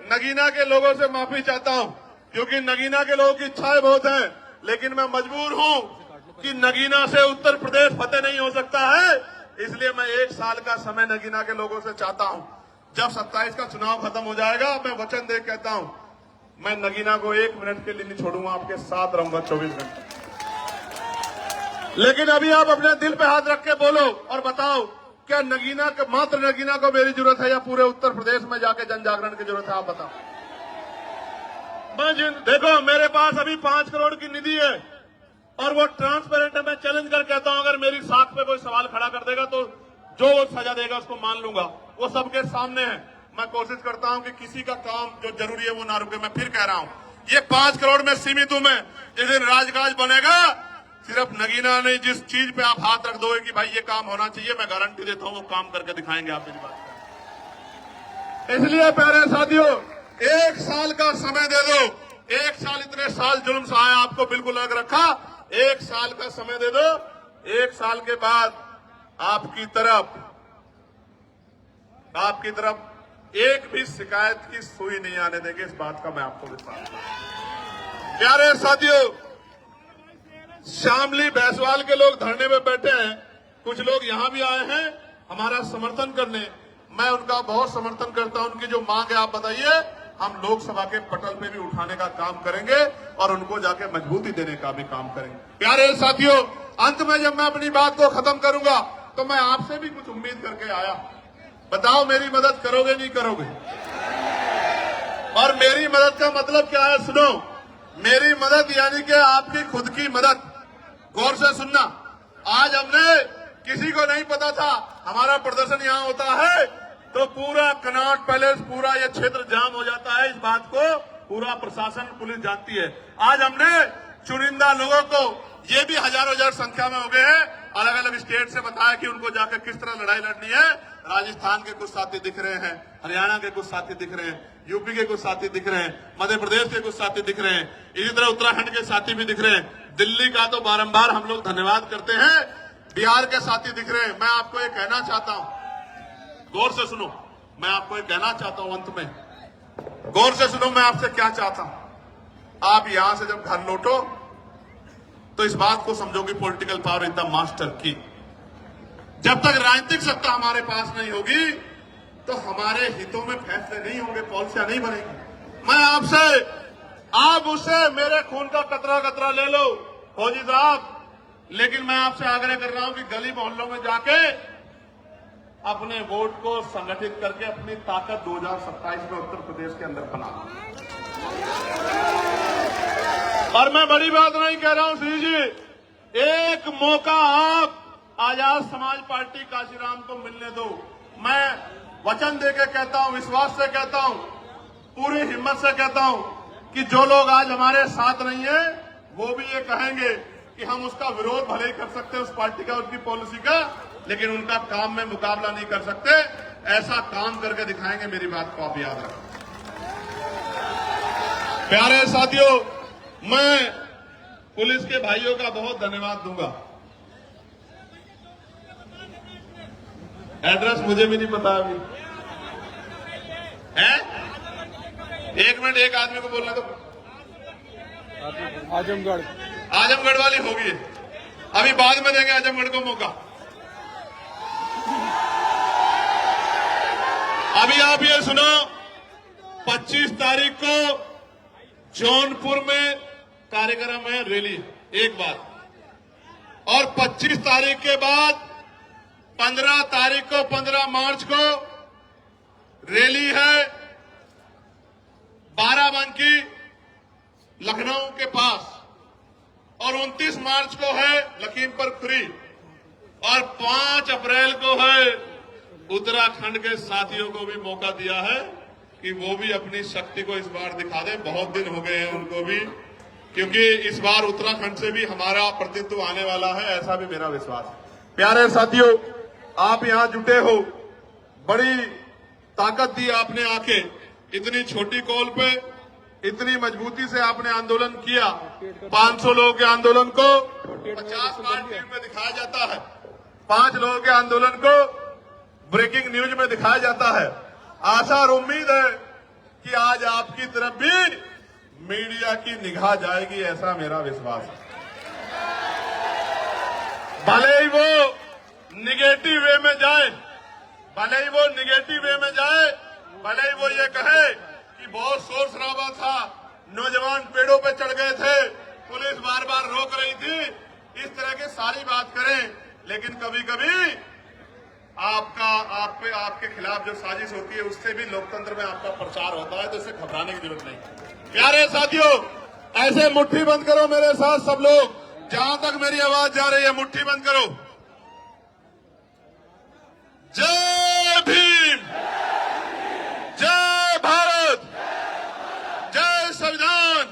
नगीना के लोगों से माफी चाहता हूं, क्योंकि नगीना के लोगों की इच्छाएं बहुत हैं, लेकिन मैं मजबूर हूं कि नगीना से उत्तर प्रदेश फतेह नहीं हो सकता है। इसलिए मैं 1 साल का समय नगीना के लोगों से चाहता हूं। जब 27 का चुनाव खत्म हो जाएगा, मैं वचन दे कहता हूं, मैं नगीना को 1 मिनट के लिए नहीं छोड़ूंगा, आपके साथ रहूंगा 24 घंटे। लेकिन अभी आप अपने दिल पे हाथ रख के बोलो और बताओ, क्या नगीना का, मात्र नगीना को मेरी जरूरत है या पूरे उत्तर प्रदेश में जाके जन जागरण की जरूरत है? आप बताओ। देखो, मेरे पास अभी 5 करोड़ की निधि है और वो ट्रांसपेरेंट है। मैं चैलेंज कर कहता हूं, अगर मेरी साख पे कोई सवाल खड़ा कर देगा तो जो वो सजा देगा उसको मान लूंगा। वो सबके सामने है। मैं कोशिश करता हूं कि किसी का काम जो जरूरी है वो ना रुके। मैं फिर कह रहा हूं, ये 5 करोड़ में सीमित हूं मैं। जिस दिन राजकाज बनेगा, सिर्फ नगीना नहीं, जिस चीज पे आप हाथ रख दोगे कि भाई ये काम होना चाहिए, मैं गारंटी देता हूं वो काम करके दिखाएंगे आप मेरी बात। इसलिए प्यारे साथियों, 1 साल का समय दे दो। 1 साल, इतने साल जुल्म सहाया, आपको बिल्कुल अलग रखा। 1 साल का समय दे दो। 1 साल के बाद आपकी तरफ एक भी शिकायत की सुई नहीं आने देंगे। इस बात का मैं आपको विश्वास करता हूं। प्यारे साथियों, शामली बैसवाल के लोग धरने में बैठे हैं, कुछ लोग यहां भी आए हैं हमारा समर्थन करने। मैं उनका बहुत समर्थन करता हूं। उनकी जो मांग है आप बताइए, हम लोकसभा के पटल पे भी उठाने का काम करेंगे और उनको जाके मजबूती देने का भी काम करेंगे। प्यारे साथियों, अंत में जब मैं अपनी बात को खत्म करूंगा तो मैं आपसे भी कुछ उम्मीद करके आया। बताओ, मेरी मदद करोगे नहीं करोगे? और मेरी मदद का मतलब क्या है? सुनो, मेरी मदद यानी कि आपकी खुद की मदद। गौर से सुनना। आज हमने, किसी को नहीं पता था हमारा प्रदर्शन यहां होता है तो पूरा कनॉट पैलेस, पूरा ये क्षेत्र जाम हो जाता है। इस बात को पूरा प्रशासन, पुलिस जानती है। आज हमने चुनिंदा लोगों को, ये भी हजारों संख्या में हो गए हैं, अलग अलग स्टेट से बताया कि उनको जाकर किस तरह लड़ाई लड़नी है। राजस्थान के कुछ साथी दिख रहे हैं, हरियाणा के कुछ साथी दिख रहे हैं, यूपी के कुछ साथी दिख रहे हैं, मध्य प्रदेश के कुछ साथी दिख रहे हैं, इसी तरह उत्तराखंड के साथी भी दिख रहे हैं। दिल्ली का तो बारंबार हम लोग धन्यवाद करते हैं। बिहार के साथी दिख रहे हैं। मैं आपको ये कहना चाहता हूं, गौर से सुनो, मैं आपको ये कहना चाहता हूं, अंत में गौर से सुनो, मैं आपसे क्या चाहता हूं। आप यहां से जब घर लौटो तो इस बात को समझो कि political power is the master की। जब तक राजनीतिक सत्ता हमारे पास नहीं होगी तो हमारे हितों में फैसले नहीं होंगे, पॉलिसियां नहीं बनेगी। मैं आपसे, आप उससे मेरे खून का कतरा कतरा ले लो फौजी साहब, लेकिन मैं आपसे आग्रह कर रहा हूं कि गली मोहल्लों में जाके अपने वोट को संगठित करके अपनी ताकत 2027 में उत्तर प्रदेश के अंदर बना। और मैं बड़ी बात नहीं कह रहा हूं श्री जी, एक मौका आप आजाद समाज पार्टी काशीराम को मिलने दो। मैं वचन देके कहता हूं, विश्वास से कहता हूं, पूरी हिम्मत से कहता हूं कि जो लोग आज हमारे साथ नहीं है वो भी ये कहेंगे कि हम उसका विरोध भले ही कर सकते हैं, उस पार्टी का, उसकी पॉलिसी का, लेकिन उनका काम में मुकाबला नहीं कर सकते। ऐसा काम करके दिखाएंगे। मेरी बात को आप याद रखें। प्यारे साथियों, मैं पुलिस के भाइयों का बहुत धन्यवाद दूंगा। एड्रेस मुझे भी नहीं पता अभी है। 1 मिनट, एक आदमी को बोलना तो। आजमगढ़ वाली होगी, अभी बाद में देंगे आजमगढ़ को मौका। अभी आप ये सुनो, 25 तारीख को जौनपुर में कार्यक्रम है, रैली, एक बात। और 25 तारीख के बाद 15 तारीख को, 15 मार्च को रैली है बाराबंकी लखनऊ के पास, और 29 मार्च को है लखीमपुर खीरी, और 5 अप्रैल को है। उत्तराखंड के साथियों को भी मौका दिया है कि वो भी अपनी शक्ति को इस बार दिखा दें। बहुत दिन हो गए हैं उनको भी, क्योंकि इस बार उत्तराखंड से भी हमारा प्रतिनिधित्व आने वाला है, ऐसा भी मेरा विश्वास है। प्यारे साथियों, आप यहाँ जुटे हो, बड़ी ताकत दी आपने आके, इतनी छोटी कॉल पे इतनी मजबूती से आपने आंदोलन किया। 500 लोगों के आंदोलन को 50 बार टीवी में दिखाया जाता है, 5 लोगों के आंदोलन को ब्रेकिंग न्यूज में दिखाया जाता है। आशा और उम्मीद है कि आज आपकी तरफ भी मीडिया की निगाह जाएगी, ऐसा मेरा विश्वास है। भले ही वो निगेटिव वे में जाए, भले ही वो निगेटिव वे में जाए, भले ही वो ये कहे कि बहुत शोर शराबा था, नौजवान पेड़ों पे चढ़ गए थे, पुलिस बार बार रोक रही थी, इस तरह की सारी बात करें, लेकिन कभी कभी आपके खिलाफ जो साजिश होती है उससे भी लोकतंत्र में आपका प्रचार होता है, तो इससे घबराने की जरूरत नहीं। प्यारे साथियों, ऐसे मुट्ठी बंद करो मेरे साथ सब लोग, जहां तक मेरी आवाज जा रही है मुट्ठी बंद करो। जय भीम, जय भारत, जय संविधान,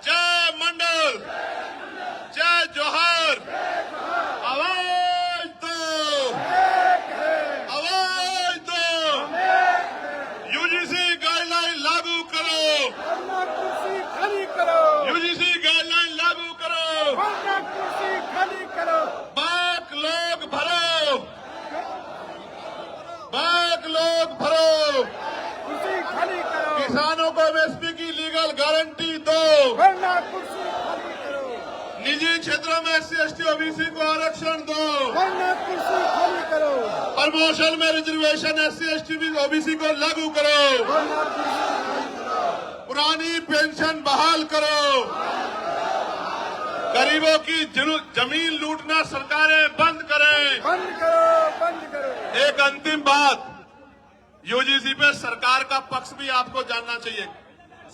जय मंडल, जय जोहर। आवाज दो, आवाज दो। यूजीसी गाइडलाइन लागू करो, कुर्सी खाली करो, यूजीसी गाइडलाइन लागू करो, कुर्सी खाली करो, बाक लोग भरो, बाक लोग भरो, कुर्सी खाली करो, किसानों को एमएसपी की लीगल गारंटी दो, वरना कुर्सी खाली करो, निजी क्षेत्रों में SC ST OBC को आरक्षण दो, वरना कुर्सी खाली करो, प्रमोशन में रिजर्वेशन SC ST OBC को लागू करो, वरना कुर्सी खाली करो, पुरानी पेंशन बहाल करो, गरीबों की जमीन लूटना सरकारें बंद करें। बंद करो, बंद करो। एक अंतिम बात, यूजीसी पे सरकार का पक्ष भी आपको जानना चाहिए।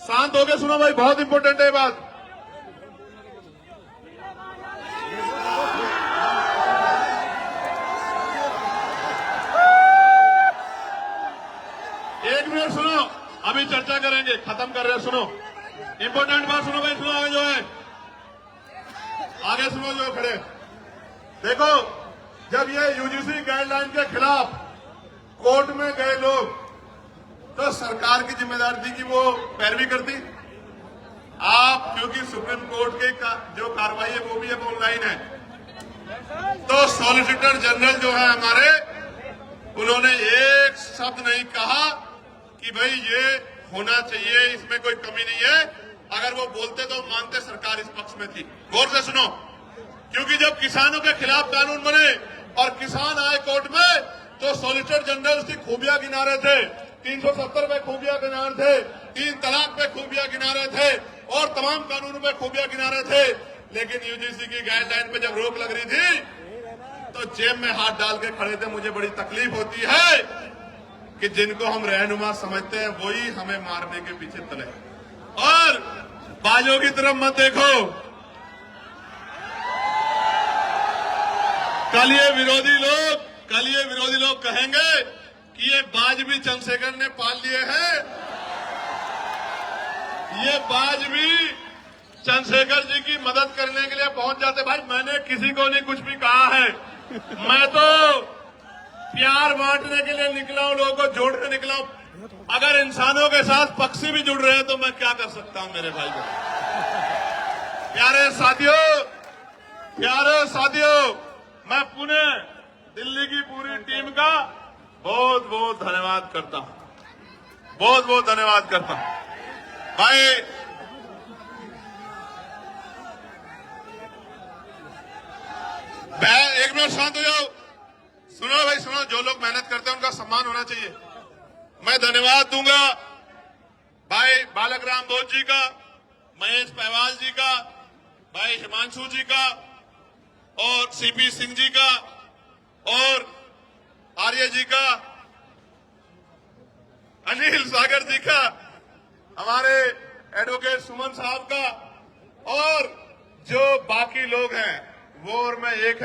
शांत होकर सुनो भाई, बहुत इंपॉर्टेंट है बात। एक मिनट सुनो, अभी चर्चा करेंगे, खत्म कर रहे हैं। सुनो, इंपॉर्टेंट बात सुनो भाई, सुनो आगे जो है, आगे सुनो जो खड़े। देखो, जब ये यूजीसी गाइडलाइन के खिलाफ कोर्ट में गए लोग, तो सरकार की जिम्मेदारी थी कि वो पैरवी करती। आप क्योंकि सुप्रीम कोर्ट की जो कार्रवाई है वो भी अब ऑनलाइन है, तो सॉलिसिटर जनरल जो है हमारे, उन्होंने एक शब्द नहीं कहा कि भाई ये होना चाहिए, इसमें कोई कमी नहीं है। अगर वो बोलते तो मानते सरकार इस पक्ष में थी। गौर से सुनो, क्योंकि जब किसानों के खिलाफ कानून बने और किसान आए कोर्ट में, तो सॉलिसिटर जनरल की खूबियां गिना रहे थे, 370 पे खूबियां गिना रहे थे, 3 तलाक पे खूबियां गिना रहे थे और तमाम कानूनों पे खूबियां गिना रहे थे। लेकिन यूजीसी की गाइडलाइन पे जब रोक लग रही थी, तो जेब में हाथ डाल के खड़े थे। मुझे बड़ी तकलीफ होती है कि जिनको हम रहनुमा समझते हैं वही हमें मारने के पीछे तले। और बाजों की तरफ मत देखो, कल ये विरोधी लोग कहेंगे कि ये बाज भी चंद्रशेखर ने पाल लिए हैं, ये बाज भी चंद्रशेखर जी की मदद करने के लिए पहुंच जाते। भाई मैंने किसी को नहीं कुछ भी कहा है, मैं तो प्यार बांटने के लिए निकला हूं, लोगों को जोड़ने निकला हूं। अगर इंसानों के साथ पक्षी भी जुड़ रहे हैं तो मैं क्या कर सकता हूं मेरे भाई को। प्यारे साथियों, मैं पुनः दिल्ली की पूरी टीम का बहुत बहुत धन्यवाद करता हूं, बहुत बहुत धन्यवाद करता हूं। भाई एक मिनट शांत हो जाओ, सुनो भाई सुनो, जो लोग मेहनत करते हैं उनका सम्मान होना चाहिए। मैं धन्यवाद दूंगा भाई बालक राम बोस जी का, महेश पहवाल जी का, भाई हिमांशु जी का और सीपी सिंह जी का और आर्य जी का, अनिल सागर जी का, हमारे एडवोकेट सुमन साहब का, और जो बाकी लोग हैं वो और मैं एक